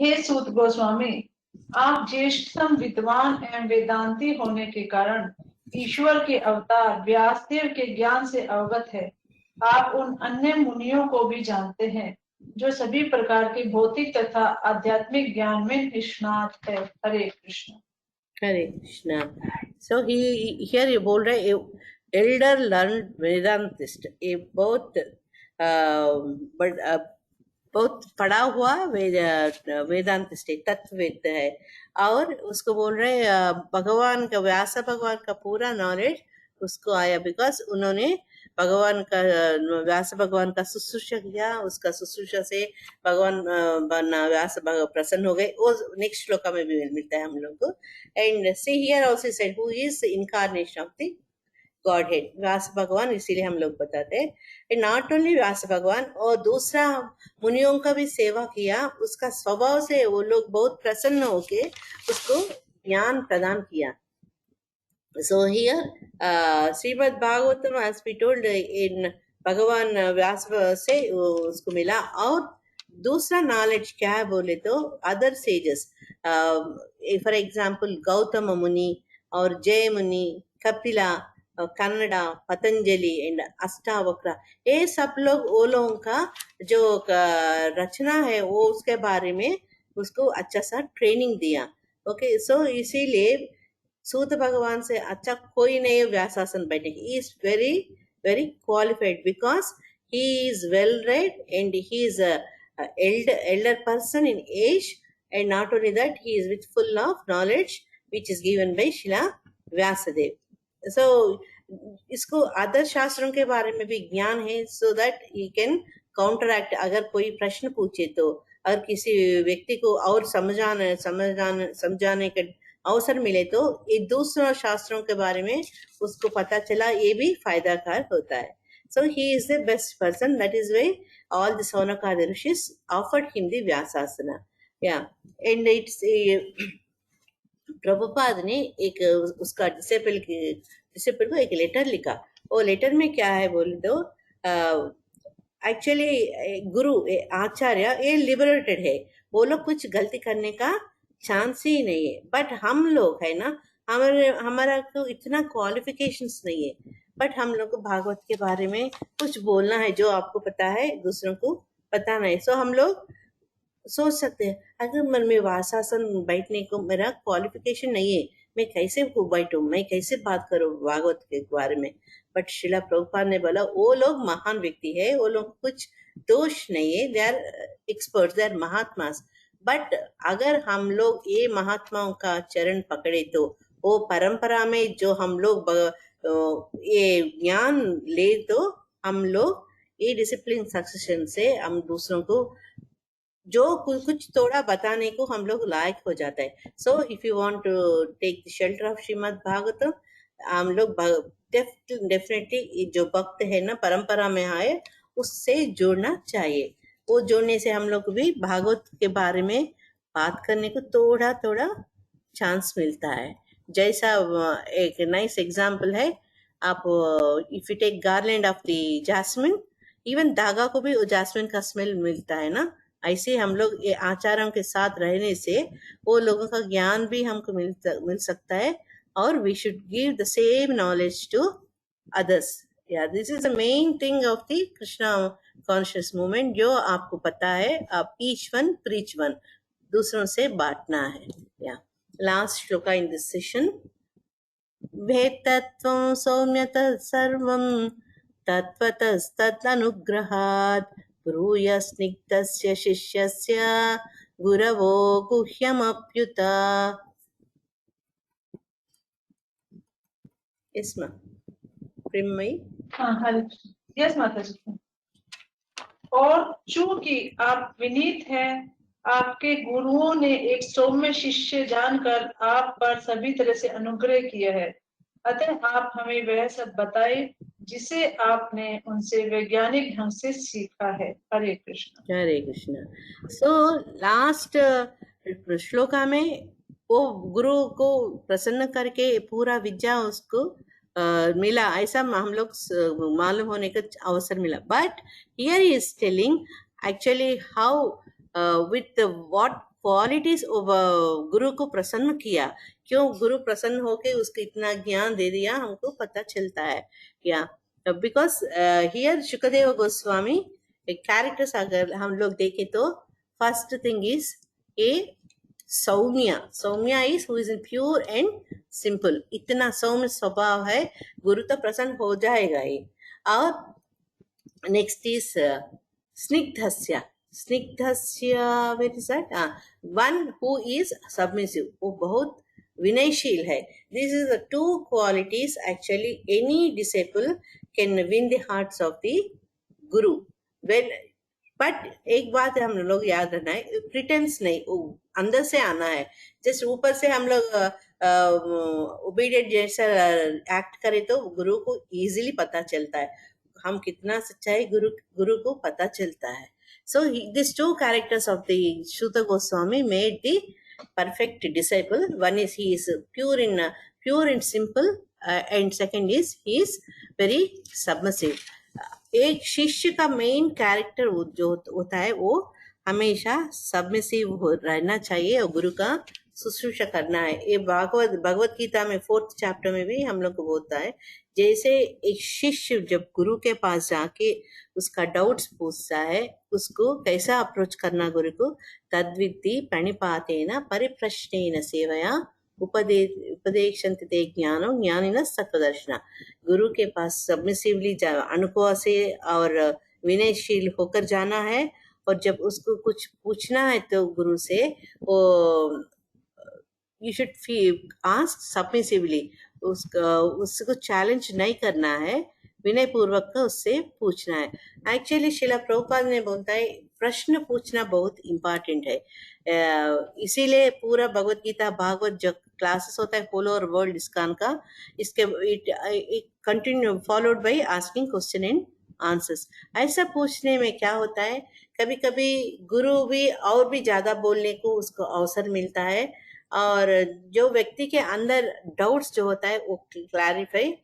S1: हे सूत गोस्वामी, आप ज्येष्ठतम विद्वान एवं वेदांती होने के कारण ईश्वर के अवतार व्यासदेव के ज्ञान से अवगत है। आप उन अन्य मुनियों को भी जानते हैं जो सभी प्रकार के भौतिक तथा आध्यात्मिक ज्ञान में निष्णात है। हरे कृष्ण।
S2: हरे कृष्णा। So here you बोल रहे elder learned Vedantist, ये बहुत पढ़ा हुआ वेदांतिस्ट तत्ववेद है, और उसको बोल रहे भगवान का, व्यास भगवान का पूरा नॉलेज उसको आया, बिकॉज उन्होंने भगवान का, व्यास भगवान का शुश्रूषा किया, उसका शुश्रूषा से भगवान व्यास प्रसन्न हो गए। वो नेक्स्ट श्लोका में भी मिलता है हम लोग को। And he here also said who is incarnation of the godhead, Vyas भगवान, इसीलिए हम लोग बताते हैं। नॉट ओनली व्यास भगवान, और दूसरा मुनियों का भी सेवा किया, उसका स्वभाव से वो लोग बहुत प्रसन्न होके उसको ज्ञान प्रदान किया। So here Shrimad Bhagavatam as we told in भगवान व्यास से उसको मिला। और दूसरा नॉलेज क्या है बोले तो other sages, for example Gautam मुनि और जय मुनि, कपिला, कन्नड़ा, पतंजलि एंड अष्टावक्र, ये सब लोग वो लोगों का जो रचना है वो उसके बारे में उसको अच्छा सा ट्रेनिंग दिया। ओके, सो इसीलिए सूत भगवान से अच्छा कोई नहीं व्यासासन बैठे। He is very very qualified because he is well read and he is elder person in age, and not only that he is with full of knowledge which is given by Shila Vyasadev. So इसको other शास्त्रों के बारे में भी ज्ञान है, so that he can counteract। अगर कोई प्रश्न पूछे तो, अगर किसी व्यक्ति को और समझाने के अवसर मिले तो ये दूसरा शास्त्रों के बारे में उसको पता चला, ये भी फायदाकार होता है। So he is the best person. That is why all the Saunakadi Rishis offered him the Vyasasana. Yeah, and it's Prabhupada ने एक उसका डिसिपल को एक लेटर लिखा। वो लेटर में क्या है बोले तो एक्चुअली गुरु आचार्य ये लिबरेटेड है, वो लोग कुछ गलती करने का चांस ही नहीं है। बट हम लोग है ना, हमारा तो इतना क्वालिफिकेशंस नहीं है, बट हम लोग को भागवत के बारे में कुछ बोलना है जो आपको पता है दूसरों को पता नहीं। सो हम लोग सोच सकते हैं अगर मन में वासासन बैठने को मेरा क्वालिफिकेशन नहीं है, मैं कैसे बैठूं, मैं कैसे बात करूं भागवत के बारे में। बट शिला प्रभुपाद ने बोला वो लोग महान व्यक्ति है, वो लोग कुछ दोष नहीं है, they are experts, they are mahatmas. But अगर हम लोग ये महात्माओं का चरण पकड़े तो वो परंपरा में जो हम लोग ये ज्ञान ले तो हम लोग ये डिसिप्लिन सक्सेशन से हम दूसरों को जो कुछ थोड़ा बताने को हम लोग लायक हो जाता है। So if you want to take the shelter of Shrimad Bhagavatam, हम लोग डेफिनेटली जो भक्त है ना परंपरा में आए उससे जुड़ना चाहिए। वो जोड़ने से हम लोग भी भागवत के बारे में बात करने को थोड़ा थोड़ा चांस मिलता है। जैसा एक नाइस एग्जाम्पल है, आप if you take garland of the jasmine, even धागा को भी जैस्मिन का स्मेल मिलता है ना, ऐसे हम लोग ये आचारों के साथ रहने से वो लोगों का ज्ञान भी हमको मिल सकता है, और we should give the same knowledge to others. Yeah, this is the main thing of the Krishna conscious movement, जो आपको पता है, आप each one preach one, दूसरों से बांटना है। Yeah, last shloka in this session. भेत्तत्वं सौम्यतः सर्वं तत्त्वतस्तदनुग्रहात् ब्रूय स्निग्धस्य शिष्यस्य गुरवो गुह्यमप्युत। Yes, ma'am. प्रेममयी।
S1: हाँ, हरे कृष्ण। यस माता जी। और चूंकि आप विनीत हैं, आपके गुरुओं ने एक सौम्य शिष्य जानकर आप पर सभी तरह से अनुग्रह किया है, अतः आप हमें वह सब बताए जिसे आपने उनसे वैज्ञानिक ढंग से सीखा है। हरे कृष्ण।
S2: हरे कृष्ण। सो लास्ट श्लोका में वो गुरु को प्रसन्न करके पूरा विद्या उसको मिला, ऐसा हम लोग मालूम होने का अवसर मिला। But here he is telling actually how with what qualities गुरु को प्रसन्न किया, क्यों गुरु प्रसन्न होके उसको इतना ज्ञान दे दिया, हमको पता चलता है क्या। Because here Shukadev Goswami characters अगर हम लोग देखें तो first thing is a saumya. Saumya is who is in pure and simple, इतना सौम्य स्वभाव है, गुरु तो प्रसन्न हो जाएगा ही। और नेक्स्ट इज स्निग्धस्य। स्निग्धस्य what is that? One who is submissive, वो बहुत विनयशील है। This is the two qualities actually any disciple can win the hearts of the guru. Well, but एक बात हम लोग याद रखना है, प्रिटेंस नहीं, अंदर से आना है। जस्ट ऊपर से हम लोग ओबीडियंट जैसा एक्ट करें तो गुरु को इजीली पता चलता है, हम कितना सच्चा है, गुरु को पता चलता है। So this two characters of the Shuta Goswami made the perfect disciple. One is he is pure and simple, and second is he is very submissive. एक शिष्य का मेन कैरेक्टर जो होता है वो हमेशा सबमिसिव रहना चाहिए और गुरु का शुश्रूषा करना है। ये भगवत गीता में 4th चैप्टर में भी हम लोग को बोलता है, जैसे एक शिष्य जब गुरु के पास जाके उसका डाउट्स पूछता है, उसको कैसा अप्रोच करना गुरु को, तद्विद्धि प्रणिपातेन परिप्रश्नेन सेवया उपदेशन्ति ते ज्ञानो ज्ञानिनः सत्त्वदर्शिनः। गुरु के पास सबमिसिवली अनुभव से और विनयशील होकर जाना है, और जब उसको कुछ पूछना है तो गुरु से वो यू शुड आस्क सबमिसिवली, उसको चैलेंज नहीं करना है, विनय पूर्वक का उससे पूछना है। एक्चुअली शिला प्रभुपाद ने बोलता है प्रश्न पूछना बहुत इम्पोर्टेंट है, इसीलिए पूरा भगवत गीता भागवत जो क्लासेस होता है होल ओवर वर्ल्ड इस्कॉन का, इसके it continue followed by asking question and answers. ऐसा पूछने में क्या होता है, कभी कभी गुरु भी और भी ज्यादा बोलने को उसको अवसर मिलता है, और जो व्यक्ति के अंदर डाउट्स जो होता है वो क्लैरिफाई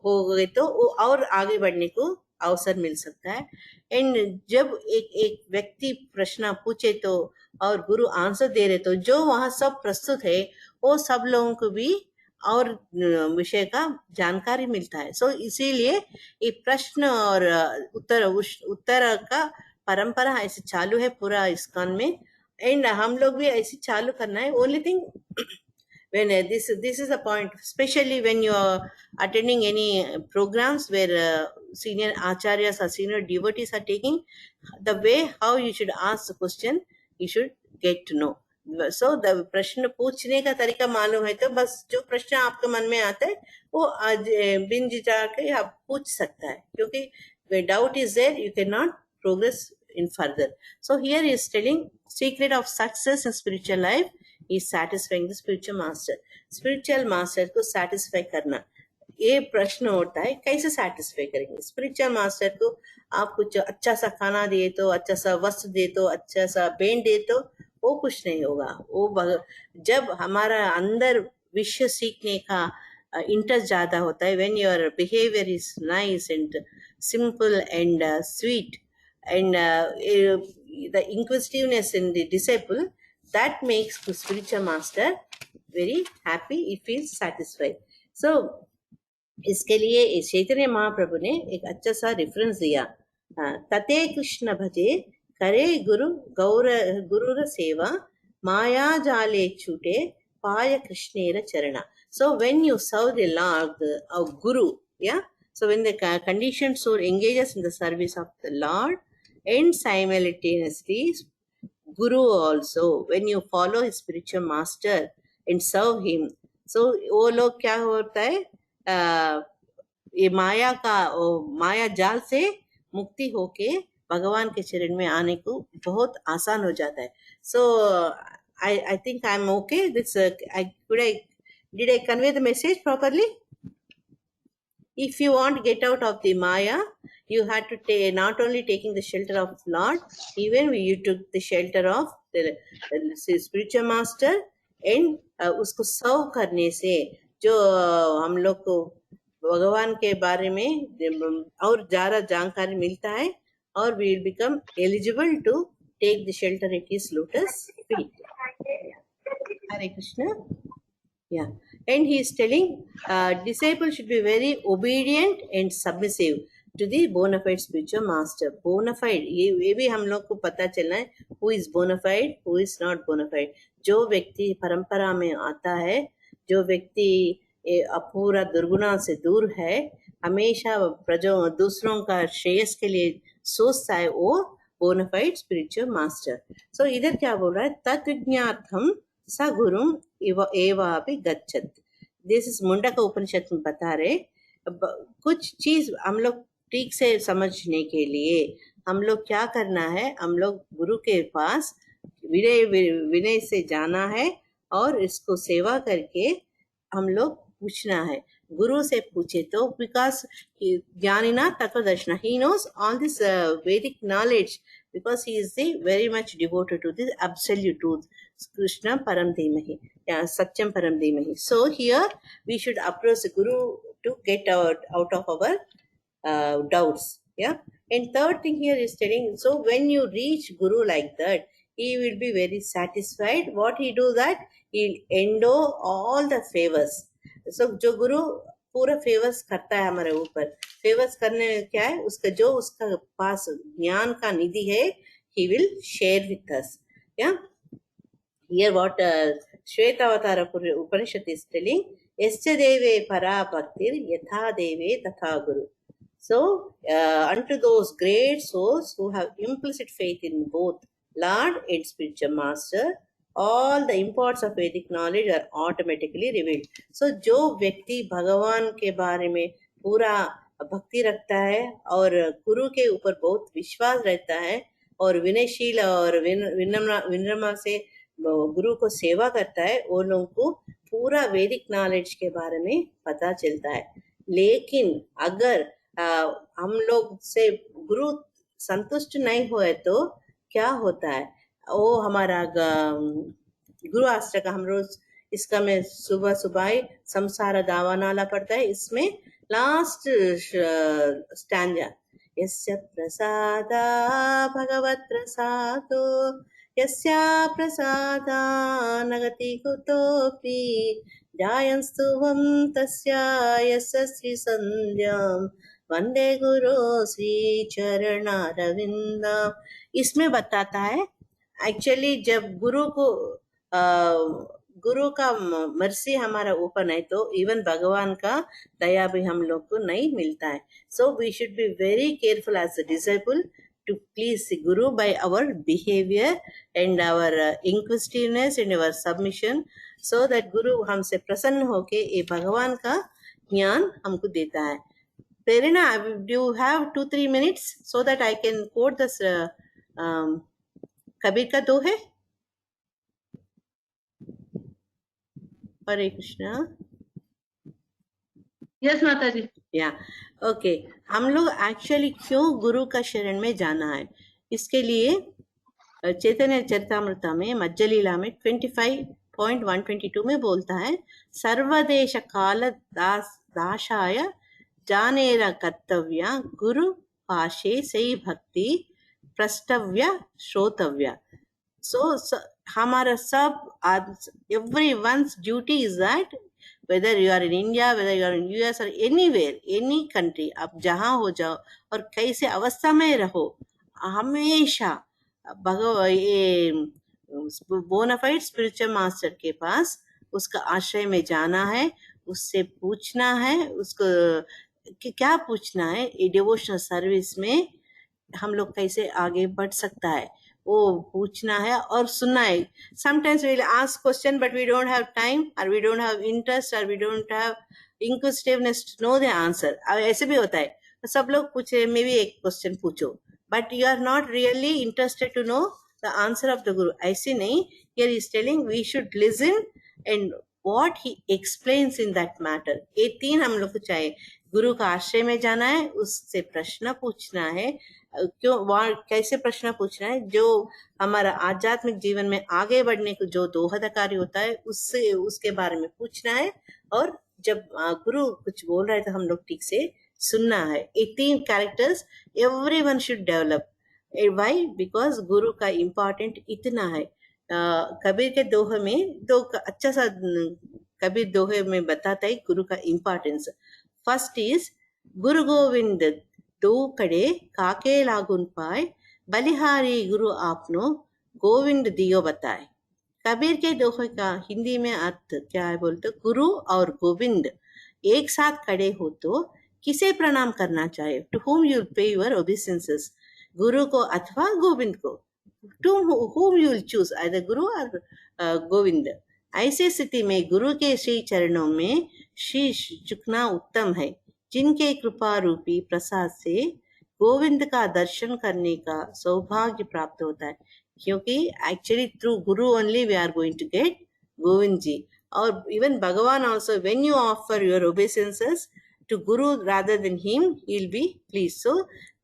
S2: हो गए तो वो और आगे बढ़ने को अवसर मिल सकता है। एंड जब एक व्यक्ति प्रश्न पूछे तो और गुरु आंसर दे रहे तो जो वहाँ सब प्रस्तुत है वो सब लोगों को भी और विषय का जानकारी मिलता है। सो इसीलिए ये प्रश्न और उत्तर का परंपरा ऐसे चालू है पूरा इस्कॉन में, एंड हम लोग भी ऐसे चालू करना है। Only thing when this is a point, especially when you are attending any programs where senior acharyas or senior devotees are taking, the way how you should ask the question you should get to know. So the प्रश्न पूछने का तरीका मालूम है तो बस जो प्रश्न आपके मन में आता है वो आज बिन जिजा के आप पूछ सकता है, क्योंकि when doubt is there you cannot progress in further. So here he is telling secret of success in spiritual life is satisfying the spiritual master. Spiritual master को satisfy करना, ये प्रश्न होता है कैसे सेटिस्फाई करेंगे स्पिरिचुअल मास्टर को। आप कुछ अच्छा सा खाना दिए तो, अच्छा सा वस्त्र दे तो, अच्छा सा पेंट दे तो वो कुछ नहीं होगा। जब हमारा अंदर विषय सीखने का इंटरेस्ट ज्यादा होता है, when your behaviour is nice and simple and sweet and the inquisitiveness in the disciple, that makes the spiritual master very happy, he feels satisfied. So इसके लिए चैतन्य महाप्रभु ने एक अच्छा सा रेफरेंस दिया, तते कृष्ण भजे करे गुरुर सेवा माया जाले छूटे पाय कृष्णेर चरण. So when you serve the Lord, Guru, yeah, so when the conditioned soul engages in the service of the Lord and simultaneously Guru also, when you follow his spiritual master and serve him, so वो लोग क्या होता है, ये माया जाल से मुक्ति होके भगवान के चरण में आने को बहुत आसान हो जाता है. So I think I am okay. This did I convey the message properly? If you want to get out of the Maya, you had to not only taking the shelter of Lord, even you took the shelter of the spiritual master, and उसको सर्व करने से जो हम लोग को भगवान के बारे में और ज़्यादा जानकारी मिलता है, और we will become eligible to take the shelter at his lotus feet. Hare Krishna. Yeah, and he is telling disciples should be very obedient and submissive to the bona fide spiritual master. Bona fide, ये भी हम लोग को पता चलना है, who is bona fide, who is not bona fide. जो व्यक्ति परंपरा में आता है, जो व्यक्ति अपूरा दुर्गुणा से दूर है, हमेशा दूसरों का श्रेयस के लिए सोचता है, वो bona fide spiritual master. So इधर क्या बोल रहा है, तत्विज्ञार्थम स गुरुम एवापि गच्छत. दिस इज मुंडक उपनिषद में बता रहे. कुछ चीज हम लोग ठीक से समझने के लिए हम लोग क्या करना है, हम लोग गुरु के पास विनय से जाना है और इसको सेवा करके हम लोग पूछना है. गुरु से पूछे तो, बिकॉज ज्ञानिना तत्वदर्शना, he knows all this Vedic knowledge, because he is very much devoted to the absolute truth, Krishna Param Dhimahi, Satyam Param Dhimahi. So here we should approach the Guru to get out of our doubts. Yeah. And third thing here is telling, so when you reach Guru like that, he will be very satisfied. What he do that? He'll endow all the favors. So जो गुरु पूरा favours करता है हमारे ऊपर, favours करने में क्या है, उसका पास ज्ञान का निधि है, he will share with us. Yeah. Here what Shvetavatar Upanishad is telling, Yasya deve para bhaktir yatha deve tatha guru. So unto those great souls who have implicit faith in both Lord and spiritual master, all the imports of Vedic knowledge are automatically revealed. So जो व्यक्ति भगवान के बारे में पूरा भक्ति रखता है और गुरु के ऊपर बहुत विश्वास रहता है और विनयशील और विनम्र से गुरु को सेवा करता है, वो लोगों को पूरा वैदिक नॉलेज के बारे में पता चलता है. लेकिन अगर हम लोग से गुरु संतुष्ट नहीं हुए तो क्या होता है, वो हमारा गुरु आश्रय का हम रोज इसका में सुबह सुबह संसार दावा नाला पड़ता है. इसमें लास्ट स्टैंजा, यस्य प्रसादा भगवत प्रसादो यस्या प्रसादा नगति कुतोपि जायंस्तुवं तस्या यस्य श्री संध्याम वंदे गुरु श्री चरणारविंदम. इसमें बताता है एक्चुअली जब गुरु का मर्सी हमारा ऊपर नहीं तो इवन भगवान का दया भी हम लोग को नहीं मिलता है. So we should be very careful as a disciple to please the Guru by our behavior and our inquisitiveness and our submission, so that Guru हमसे प्रसन्न होके ये भगवान का ज्ञान हमको देता है. Prerna, do you have 2-3 minutes so that I can quote this Kabir का दो है. हरे कृष्णा.
S1: यस माता जी।
S2: या ओके, हम लोग एक्चुअली क्यों गुरु का शरण में जाना है, इसके लिए चैतन्य चरितामृता में मज्जलीला में 25.122 में बोलता है, सर्वदेश काल दाशाय जानेर कर्तव्य गुरु पाशे सही भक्ति प्रष्टव्य श्रोतव्य. So हमारा सब everyone's duty is that whether you are in India, whether you are in US or anywhere, any country, आप जहाँ हो जाओ और कैसे अवस्था में रहो, हमेशा ये बोनाफाइड स्पिरिचुअल मास्टर के पास उसका आश्रय में जाना है, उससे पूछना है, उसको क्या पूछना है, ये डिवोशनल सर्विस में हम लोग कैसे आगे बढ़ सकता है वो पूछना है और सुनना है. Sometimes we will ask question but we don't have time or we don't have interest or we don't have inquisitiveness to know the answer. ऐसे भी होता है, सब लोग पूछे, मे भी एक क्वेश्चन पूछो but you are not really interested to know the answer of the Guru. ऐसे नहीं, here he is telling we should listen and what he explains in that matter. ये तीन हम लोग को चाहिए. गुरु का आश्रय में जाना है, उससे प्रश्न पूछना है, क्यों वहाँ कैसे प्रश्न पूछना है, जो हमारा आध्यात्मिक जीवन में आगे बढ़ने को जो दोहदकारी होता है उससे उसके बारे में पूछना है, और जब गुरु कुछ बोल रहा है तो हम लोग ठीक से सुनना है. ये तीन characters everyone should develop. Why? Because गुरु का इम्पोर्टेंट इतना है. कबीर के दोहे में तो अच्छा सा कबीर दोहे में बताता है गुरु का इम्पोर्टेंस. फर्स्ट इज गुरु गोविंद दो कड़े काके लागुन पाए, बलिहारी गुरु आपनो गोविंद दियो बताए. कबीर के दोहे का हिंदी में अर्थ क्या है बोलते, गुरु और गोविंद एक साथ खड़े हो तो किसे प्रणाम करना चाहिए, to whom you will pay your obeisances, गुरु को अथवा गोविंद को, to whom you will choose, either गुरु और गोविंद. ऐसे स्थिति में गुरु के श्री चरणों में शीश झुकना उत्तम है, जिनके कृपा रूपी प्रसाद से गोविंद का दर्शन करने का सौभाग्य प्राप्त होता है. क्योंकि actually through guru only we are going to get Govind ji. और इवन भगवान also when you offer your obeisances to Guru rather than him, he'll be pleased. So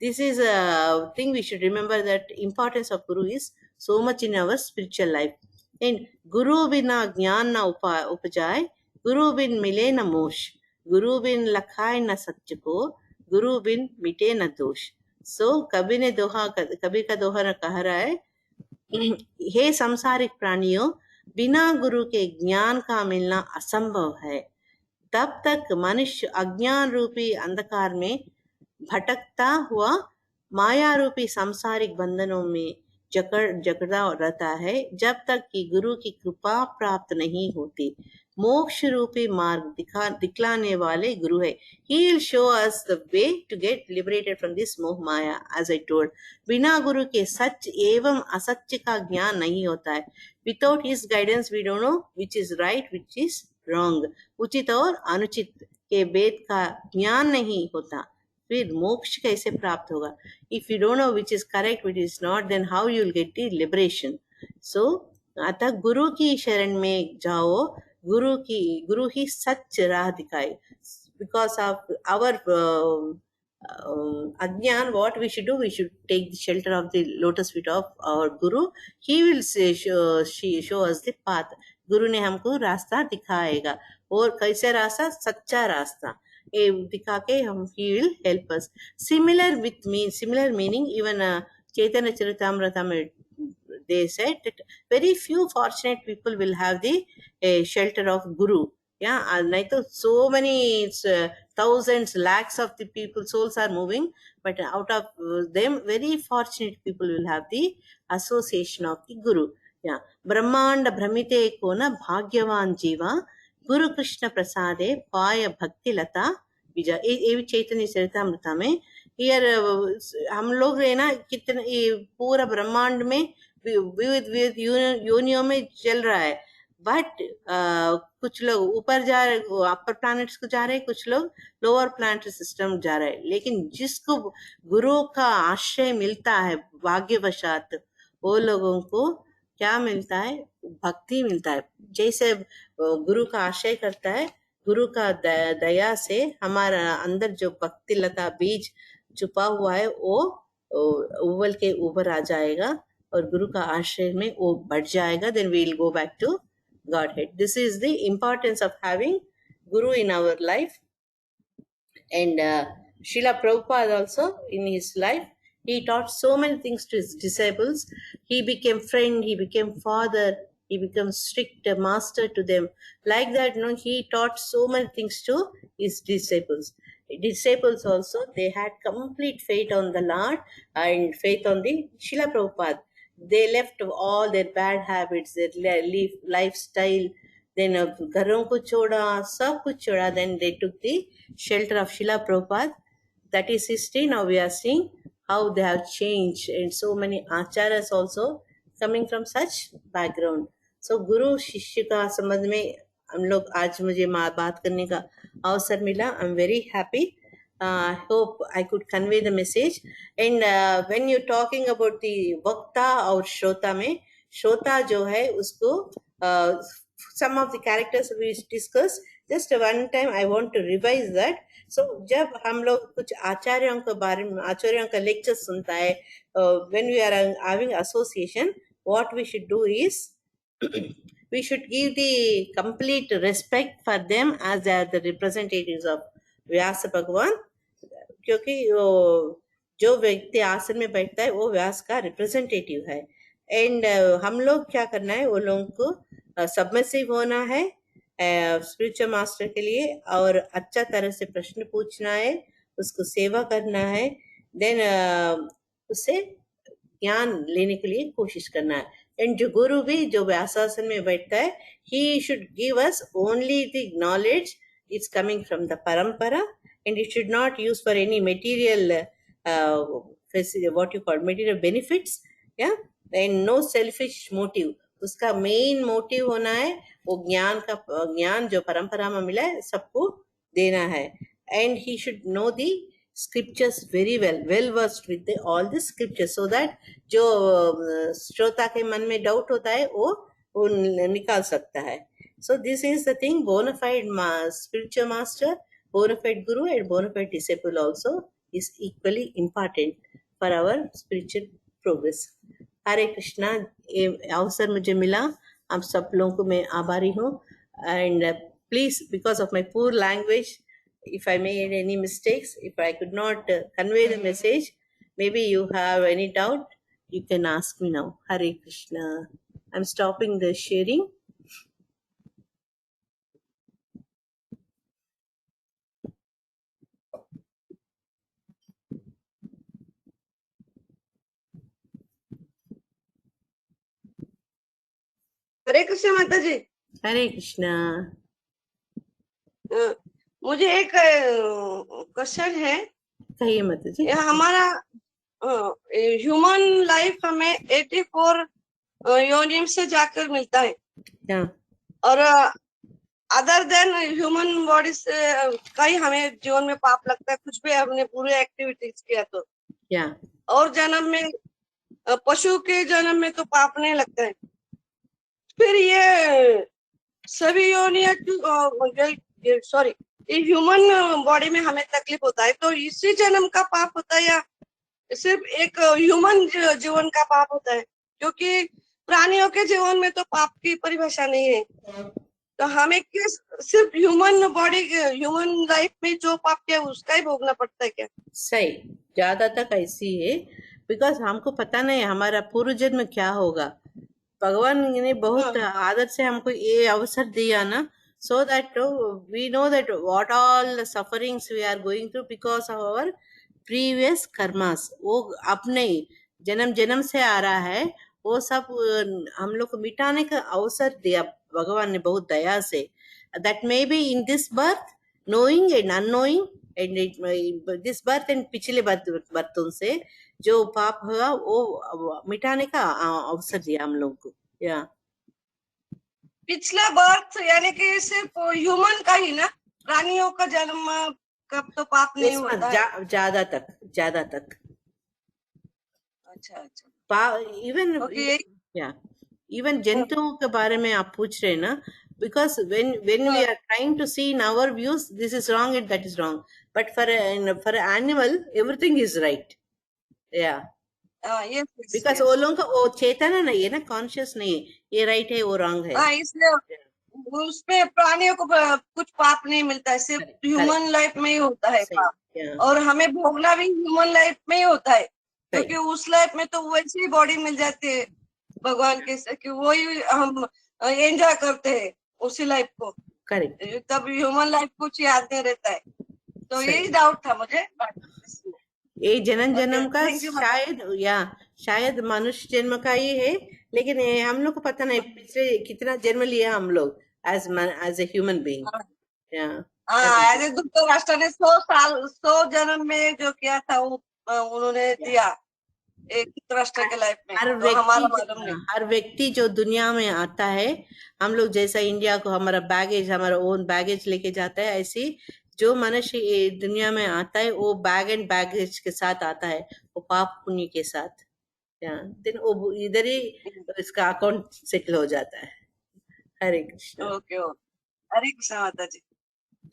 S2: this is a thing we should remember, that importance of Guru is so much in our spiritual life. And Guru बिना ज्ञान न उपजाए, गुरु बिन मिले न मोश, गुरु बिन लखाए न सच को, गुरु बिन मिटे न दोष. So कबीर का दोहा न कह रहा है, हे संसारिक प्राणियों, बिना गुरु के ज्ञान का मिलना असंभव है. तब तक मनुष्य अज्ञान रूपी अंधकार में भटकता हुआ माया रूपी सांसारिक बंधनों में जकड़ा रहता है, जब तक कि गुरु की कृपा प्राप्त नहीं होती. मोक्ष रूपी मार्ग दिखलाने वाले गुरु है. He will show us the way to get liberated from this मोह माया. As I told, बिना गुरु के सच एवं असत्य का ज्ञान नहीं होता है. Without his guidance we don't know which is right, which is wrong. उचित और अनुचित के भेद का ज्ञान नहीं होता, फिर मोक्ष कैसे प्राप्त होगा? If you don't know which is correct, which is not, then how you will get the liberation? So अतः गुरु की शरण में जाओ, गुरु ही सच राह दिखाए. Because of our ajnan, what we should do, we should take the shelter of the lotus feet of our Guru. He will show us the path. गुरु ने हमको रास्ता दिखाएगा, और कैसे रास्ता? सच्चा रास्ता ये दिखा के हम he will help us. Similar meaning even Chaitanya Charitamrita में they said that very few fortunate people will have the shelter of Guru. Yeah, नहीं तो so many thousands, lakhs of the people souls are moving, but out of them very fortunate people will have the association of the Guru. Yeah, ब्रह्मांड भ्रमिते को न भाग्यवान जीवा, गुरु कृष्ण प्रसादे पाय भक्ति लता विजय. ये चैतन्य चरितामृता में यार हम लोग है ना, कितने पूरा ब्रह्मांड में विविध योनियों में चल रहा है, बट कुछ लोग ऊपर जा रहे, अपर प्लैनेट्स को जा रहे, कुछ लोग लोअर प्लैनेटरी सिस्टम जा रहे हैं. लेकिन जिसको गुरु का आश्रय मिलता है भाग्यवशात, वो लोगों को क्या मिलता है? भक्ति मिलता है. जैसे गुरु का आश्रय करता है, गुरु का दया से हमारा अंदर जो भक्ति लता बीज छुपा हुआ है वो उबल के ऊपर आ जाएगा और गुरु का आश्रय में वो बढ़ जाएगा. Then we will go back to Godhead. This is the importance of having Guru in our life. And Srila Prabhupada also, in his life, he taught so many things to his disciples. He became friend, he became father, he became strict master to them. Like that, he taught so many things to his disciples. Disciples also, they had complete faith on the Lord and faith on the Srila Prabhupada. They left all their bad habits, their lifestyle, then घरों को छोड़ा, सब कुछ छोड़ा. Then they took the shelter of Srila Prabhupada. That is history. Now we are seeing how they have changed, and so many acharyas also coming from such background. So गुरु शिष्य का संबंध में हम लोग आज मुझे बात करने का अवसर मिला. I'm very happy. I hope I could convey the message. And when you're talking about the Vakta और Shrota में, Shrota जो है उसको some of the characters we discussed. Just one time I want to revise that. So जब हम लोग कुछ आचार्यों के बारे में आचार्यों का लेक्चर सुनता है, when we are having association, what we should do is we should give the complete respect for them as they are the representatives of व्यास भगवान. क्योंकि जो व्यक्ति आसन में बैठता है वो व्यास का रिप्रेजेंटेटिव है. एंड हम लोग क्या करना है, वो लोगों को सबमिसिव होना है स्पिरिचुअल मास्टर के लिए और अच्छा तरह से प्रश्न पूछना है, उसको सेवा करना है. देन उससे ज्ञान लेने के लिए कोशिश करना है. एंड जो गुरु भी जो व्यासासन में बैठता है, he should give us only the knowledge it's coming from the परंपरा. And it should not use for any material, what you call material benefits, yeah, and no selfish motive. उसका main motive होना है वो ज्ञान जो परंपरा में मिला है सबको देना है. And he should know the scriptures very well versed with all the scriptures, so that जो श्रोता के मन में doubt होता है वो निकाल सकता है. So this is the thing. Bona fide spiritual master, bona fide guru and bona fide disciple also is equally important for our spiritual progress. हरे कृष्णा. ये अवसर मुझे मिला, आप सब लोगों को मैं आभारी हूँ. And please, because of my poor language, if I made any mistakes, if I could not convey the message, maybe you have any doubt, you can ask me now. Hare Krishna. I'm stopping the sharing.
S3: हरे कृष्ण माता जी.
S2: हरे कृष्णा.
S3: मुझे एक question है.
S2: कहिए माता जी.
S3: हमारा human life हमें 84 योनिम से जाकर मिलता है. और अदर देन ह्यूमन बॉडी से कहीं हमें जीवन में पाप लगता है, कुछ भी हमने पूरे एक्टिविटीज किया तो. और जन्म में पशु के जन्म में तो पाप नहीं लगता है. फिर ये सभी योनियां सॉरी ह्यूमन बॉडी में हमें तकलीफ होता है, तो इसी जन्म का पाप होता है या सिर्फ एक ह्यूमन जीवन का पाप होता है? क्योंकि प्राणियों के जीवन में तो पाप की परिभाषा नहीं है, तो हमें सिर्फ ह्यूमन बॉडी ह्यूमन लाइफ में जो पाप किया उसका ही भोगना पड़ता है क्या?
S2: सही, ज्यादा तक ऐसी है, बिकॉज हमको पता नहीं हमारा पूर्व जन्म क्या होगा. भगवान ने बहुत आदर से हमको ये अवसर दिया ना, so that we know that what all sufferings we are going through because of our previous karmas. वो अपने जन्म से आ रहा है, वो सब हम लोग को मिटाने का अवसर दिया भगवान ने बहुत दया से. That may be in this birth, knowing and unknowing, and this birth and पिछले बर्तों से जो पाप हुआ वो मिटाने का अवसर दिया हम लोग को. या
S3: पिछला बर्थ यानी कि सिर्फ ह्यूमन का ही ना, प्राणियों का जन्म कब तो पाप नहीं होता है.
S2: ज्यादा तक.
S3: अच्छा.
S2: इवन जंतुओं के बारे में आप पूछ रहे ना, because when we are trying to see in our views, this is wrong and that is wrong. But for an animal, everything is right. Yeah.
S3: yes,
S2: Because
S3: yes.
S2: वो लोगों का वो चेतना नहीं है ना, कॉन्शियस नहीं है, ये राइट है वो रॉन्ग है.
S3: इसलिए उसपे प्राणियों को कुछ पाप नहीं मिलता है, सिर्फ ह्यूमन लाइफ में ही होता है पाप. और हमें भोगना भी ह्यूमन लाइफ में ही होता है, क्योंकि उस लाइफ में तो वैसी बॉडी मिल जाती है भगवान के से कि वही हम एंजॉय करते हैं उसी लाइफ को.
S2: करेक्ट.
S3: तब ह्यूमन लाइफ कुछ याद नहीं रहता है. तो यही डाउट था मुझे.
S2: ये जन्म का शायद मनुष्य जन्म का ही है, लेकिन हम लोग को पता नहीं पिछले कितना जन्म लिया हम लोग as a human being.
S3: As a Dhritarashtra ने 100 जन्म में जो किया था वो उन्होंने दिया एक धृतराष्ट्र के लाइफ में.
S2: हर व्यक्ति जो दुनिया में आता है, हम लोग जैसा इंडिया को हमारा बैगेज, हमारा ओन बैगेज लेके जाता है, ऐसी जो मनुष्य दुनिया में आता है वो बैग एंड बैगेज के साथ आता है, वो पाप पुण्य के साथ. देन वो इधर ही इसका अकाउंट सेटल हो जाता है. हरे कृष्ण.
S3: ओके. हरे कृष्ण माता जी.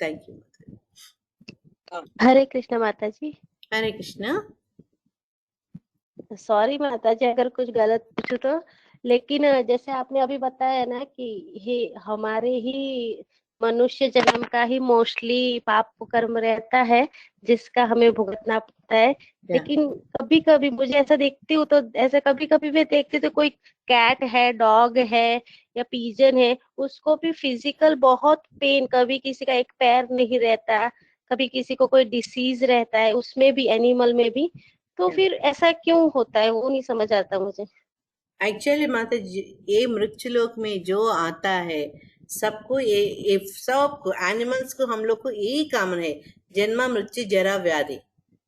S2: Thank you.
S4: हरे कृष्ण माता जी.
S2: हरे कृष्ण.
S4: सॉरी माता जी अगर कुछ गलत पूछूं तो, लेकिन जैसे आपने अभी बताया ना कि ये हमारे ही मनुष्य जन्म का ही मोस्टली पाप कर्म रहता है जिसका हमें भुगतना पड़ता है. लेकिन कभी कभी मुझे ऐसा देखती हूँ तो ऐसे कभी कभी मैं देखती तो कोई कैट है, डॉग है या पिजन है, उसको भी फिजिकल बहुत पेन, कभी किसी का एक पैर नहीं रहता, कभी किसी को कोई डिसीज रहता है, उसमें भी एनिमल में भी. तो फिर ऐसा क्यों होता है वो नहीं समझ आता मुझे.
S2: एक्चुअली माता जी ये मृत्युलोक में जो आता है सबको ये सबको एनिमल्स को हम लोग को यही कामन है, जन्म मृत्यु जरा व्याधि,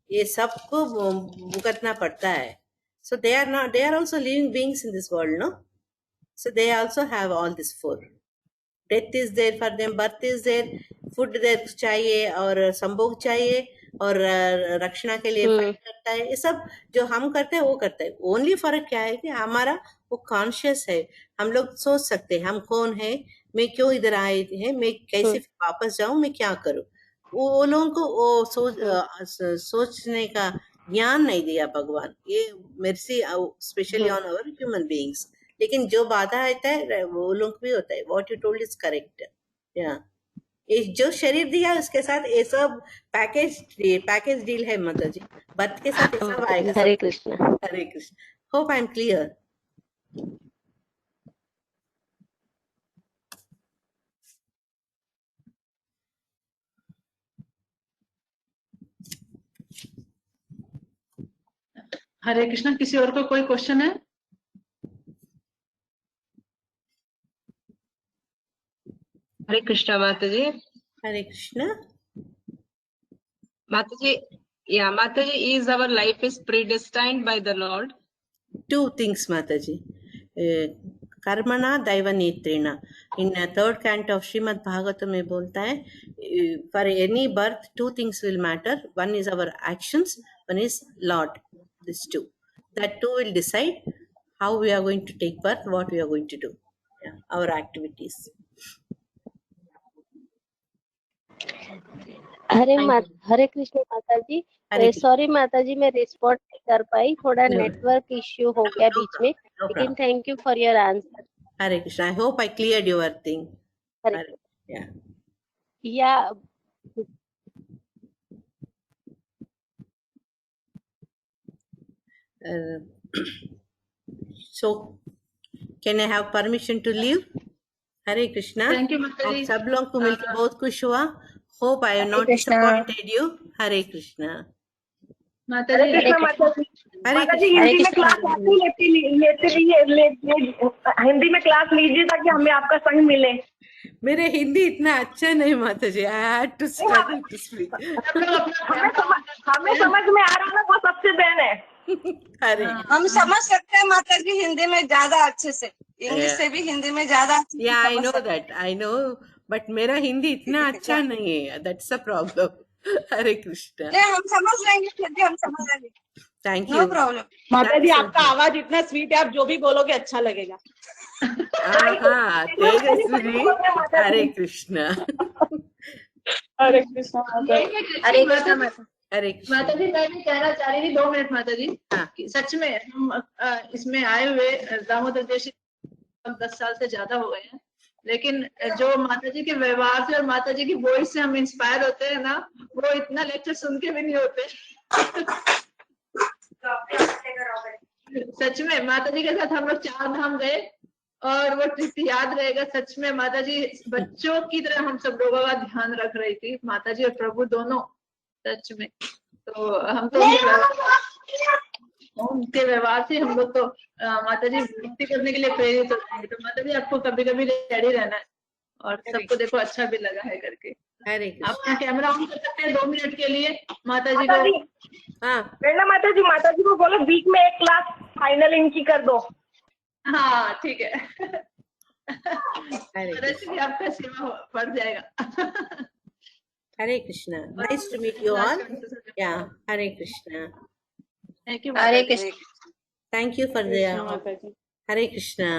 S2: ये सबको भुगतना पड़ता है. सो they are also living beings in this world, no? So they also have all this four. Death is there for them, birth is there, food there चाहिए और संभोग चाहिए और रक्षणा के लिए फाइट करता है. ये सब जो हम करते हैं वो करता है. ओनली फर्क क्या है कि हमारा वो कॉन्शियस है, हम लोग सोच सकते हैं हम कौन है, मैं क्यों इधर आए हैं, मैं कैसे वापस जाऊं, मैं क्या करूं. वो लोगों को वो सोचने का ज्ञान नहीं दिया भगवान. ये mercy specially on our human beings. लेकिन जो बाधा आता है वो लोग भी होता है. What you told is correct. ये जो शरीर दिया उसके साथ ये सब पैकेज डील है माता जी. बर्थ के साथ ये सब आएगा.
S4: Hare Krishna.
S2: Hare Krishna. Hope I am clear.
S1: Hare Krishna. किसी और को कोई क्वेश्चन है?
S5: हरे कृष्णा माता जी.
S2: हरे कृष्ण.
S5: माता जी, yeah, माता जी, is our life is predestined by the Lord?
S2: Two things, माता जी. कर्मणा दैव नेत्रेणा. In third canto of Shrimad Bhagavatam में बोलता है, for any birth two things will matter. One is our actions, one is lord. These two, that two will decide how we are going to take birth, what we are going to do, our activities.
S4: हरे कृष्ण माता जी. Sorry माता जी मैं respond नहीं कर पाई, थोड़ा network issue हो गया बीच में, लेकिन thank you for your answer.
S2: Hare Krishna. I hope I cleared your thing.
S4: या
S2: so can I have permission to leave? Hare Krishna.
S1: Thank you Mata जी.
S2: आप सब लोग को मिलकर बहुत खुश हुआ. Hope I have not disappointed you. Hare Krishna.
S1: माता जी.
S6: माता जी हिंदी में क्लास हिंदी में क्लास लीजिए ताकि हमें आपका संग मिले.
S2: मेरे हिंदी इतना अच्छा नहीं माता जी. I had to struggle to speak.
S6: हमें समझ में आ रहा है, वो सबसे बहन है.
S2: अरे
S3: हम समझ सकते हैं माता जी हिंदी में ज्यादा अच्छे से, इंग्लिश से भी हिंदी में ज्यादा अच्छे से.
S2: I know that, I know, but मेरा हिंदी इतना अच्छा नहीं है. That's a problem. Hare Krishna.
S3: हम समझ लेंगे, फिर भी हम समझ लेंगे.
S2: Thank you.
S3: No problem.
S6: माता जी आपका आवाज इतना स्वीट है, आप जो भी बोलोगे अच्छा लगेगा.
S2: हाँ तेजस्वी जी, हरे कृष्णा।
S6: हरे कृष्णा माता जी।
S1: हरे कृष्णा माता
S2: हरे कृष्णा।
S1: माता जी, मैं भी कहना चाह रही थी 2 मिनट माता जी।
S2: हाँ।
S1: कि सच में हम इसमें आए हुए दामोदर देशी 10 साल से ज्यादा हो गए हैं, लेकिन जो माता जी के व्यवहार से और माता जी की वॉइस से हम इंस्पायर होते हैं ना, वो इतना लेक्चर सुन के भी नहीं होते। सच में माता जी के साथ हम लोग 4 धाम गए और वो ट्रिप याद रहेगा। सच में माता जी बच्चों की तरह हम सब लोगों का ध्यान रख रही थी, माता जी और प्रभु दोनों। सच में तो हम तो उनके व्यवहार से हम लोग तो माता जी भक्ति करने के लिए प्रेरित होते हैं। तो माता जी आपको कभी कभी रेडी रहना है, और सबको देखो अच्छा भी लगा है करके।
S2: हरे कृष्णा।
S1: अपना कैमरा ऑन कर सकते हैं 2 मिनट के लिए माता जी
S6: माता जी,
S1: को।
S2: हाँ
S6: प्रेरणा माता जी को बोलो बीच में एक क्लास फाइनल इनकी कर दो।
S1: हाँ ठीक है।
S2: हरे
S1: वैसे भी आपका सेवा बढ़ जाएगा।
S2: Hare Krishna. Nice to meet you all. या हरे कृष्णा।
S1: थैंक यू
S3: हरे
S1: माता जी।
S3: Krishna.
S2: Thank you for the Hare Krishna.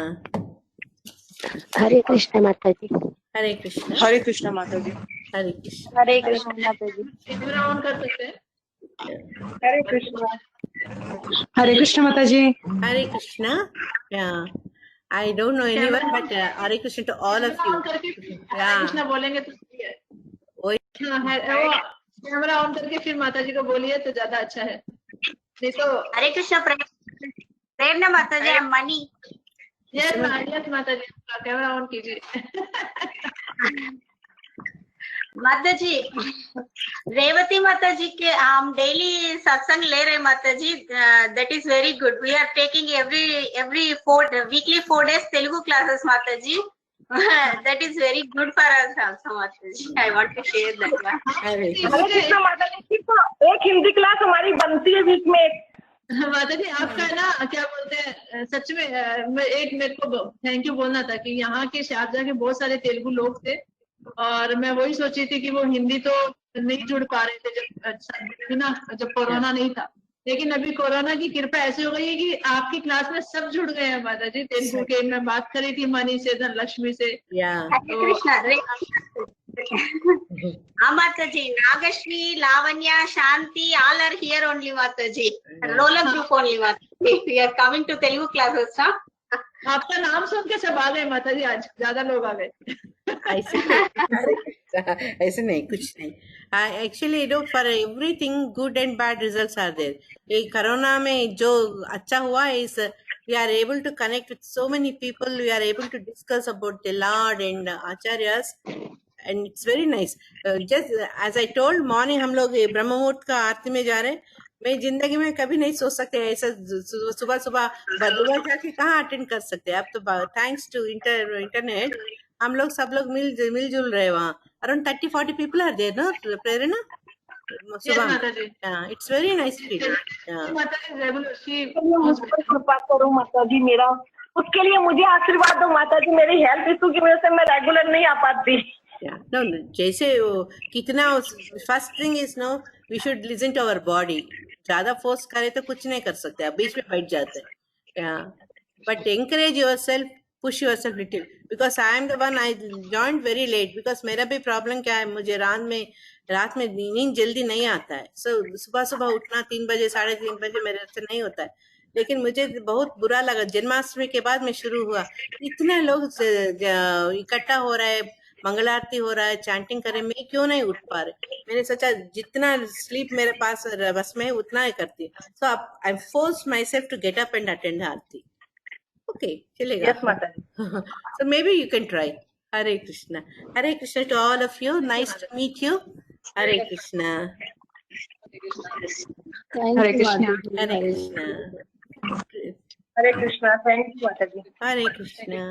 S4: Hare Krishna माता जी।
S2: हरे कृष्णा।
S6: हरे कृष्णा माता जी।
S2: हरे कृष्णा।
S6: हरे कृष्णा माता जी।
S1: कैमरा ऑन कर सकते हैं।
S6: हरे कृष्णा। हरे कृष्णा माता जी।
S2: हरे Krishna. Yeah, I don't know anyone, but Hare Krishna to all of
S1: camera
S2: you.
S1: On करके हरे
S2: Yeah.
S1: कृष्णा बोलेंगे तो सही है।
S2: वही।
S1: हाँ, वो कैमरा ऑन करके फिर माता जी को बोलिए तो ज्यादा अच्छा है, नहीं तो।
S7: हरे कृष्ण। प्रेरणा माता जी, मणि।
S1: Yes Mata ji, camera on कीजिए।
S7: माता जी, रेवती माता जी के हम डेली सत्संग ले रहे माता जी। That is very good. We are taking every weekly 4 days Telugu classes माता जी। That is very good for us also माता जी। I want to share that.
S6: Hare Krishna माता जी, एक हिंदी क्लास हमारी बनती है वीक में।
S1: माता जी आपका है ना, क्या बोलते हैं, सच में मेरे को थैंक यू बोलना था कि यहाँ के शारजा के बहुत सारे तेलुगु लोग थे, और मैं वही सोची थी कि वो हिंदी तो नहीं जुड़ पा रहे थे जब कोरोना नहीं था। लेकिन अभी कोरोना की कृपा ऐसी हो गई है कि आपकी क्लास में सब जुड़ गए हैं माता जी तेलुगु के। मैं बात करी थी मनी से, धनलक्ष्मी से।
S7: हरे कृष्ण। हाँ माता जी, नागश्री, लावण्या, शांति, all are here only माता जी। Roll up group only माता जी। We are coming to Telugu classes, हाँ?
S1: आपका नाम सुन के सब आ गए माता जी, आज ज्यादा लोग आ गए।
S2: ऐसे नहीं, कुछ नहीं। Actually for everything good and bad results are there. ये कोरोना में जो अच्छा हुआ है इस we are able to connect with so many people. We are able to discuss about the Lord and Acharyas, and it's very nice. Just as I told, morning हम लोग ब्रह्म मुहूर्त का आरती में जा रहे हैं। मैं जिंदगी में कभी नहीं सोच सकते ऐसा सुबह सुबह बदलवा जाके कहाँ अटेंड कर सकते हैं। अब तो थैंक्स टू इंटरनेट हम लोग सब लोग मिलजुल रहे हैं वहाँ। Around 30-40 people are there, no प्रेरणा? सुबह इट्स वेरी नाइस फीलिंग।
S6: मुझे कृपा करो माता जी, मेरा उसके लिए मुझे आशीर्वाद दो माता जी। मेरी हेल्थ इशू की वजह से मैं रेगुलर नहीं आ पाती।
S2: No, जैसे कितना first thing is no we should listen to our body. ज्यादा फोर्स करे तो कुछ नहीं कर सकते, आप बीच में बैठ जाते हैं। But encourage your self, push your self little, because I am the one I joined very late. Because मेरा भी प्रॉब्लम क्या है, मुझे रात में नींद जल्दी नहीं आता है। सो सुबह सुबह उठना 3 बजे 3:30 बजे मेरे से नहीं होता है। लेकिन मुझे बहुत बुरा लगा, जन्माष्टमी के बाद में शुरू हुआ, इतने लोग इकट्ठा हो रहा है, मंगल आरती हो रहा है, चैंटिंग कर रहे, मैं क्यों नहीं उठ पा रहे। मैंने सोचा जितना स्लीप मेरे पास बस में उतना ही करती हूँ। So I force myself to get up and attend aarti. Okay, चलेगा।
S6: Yes Mata ji.
S2: So maybe you can try. Hare Krishna to all of you. Nice to meet you. Hare Krishna.
S6: Hare Krishna.
S2: Hare Krishna.
S6: Hare Krishna. Thank you Mata ji.
S2: Hare Krishna.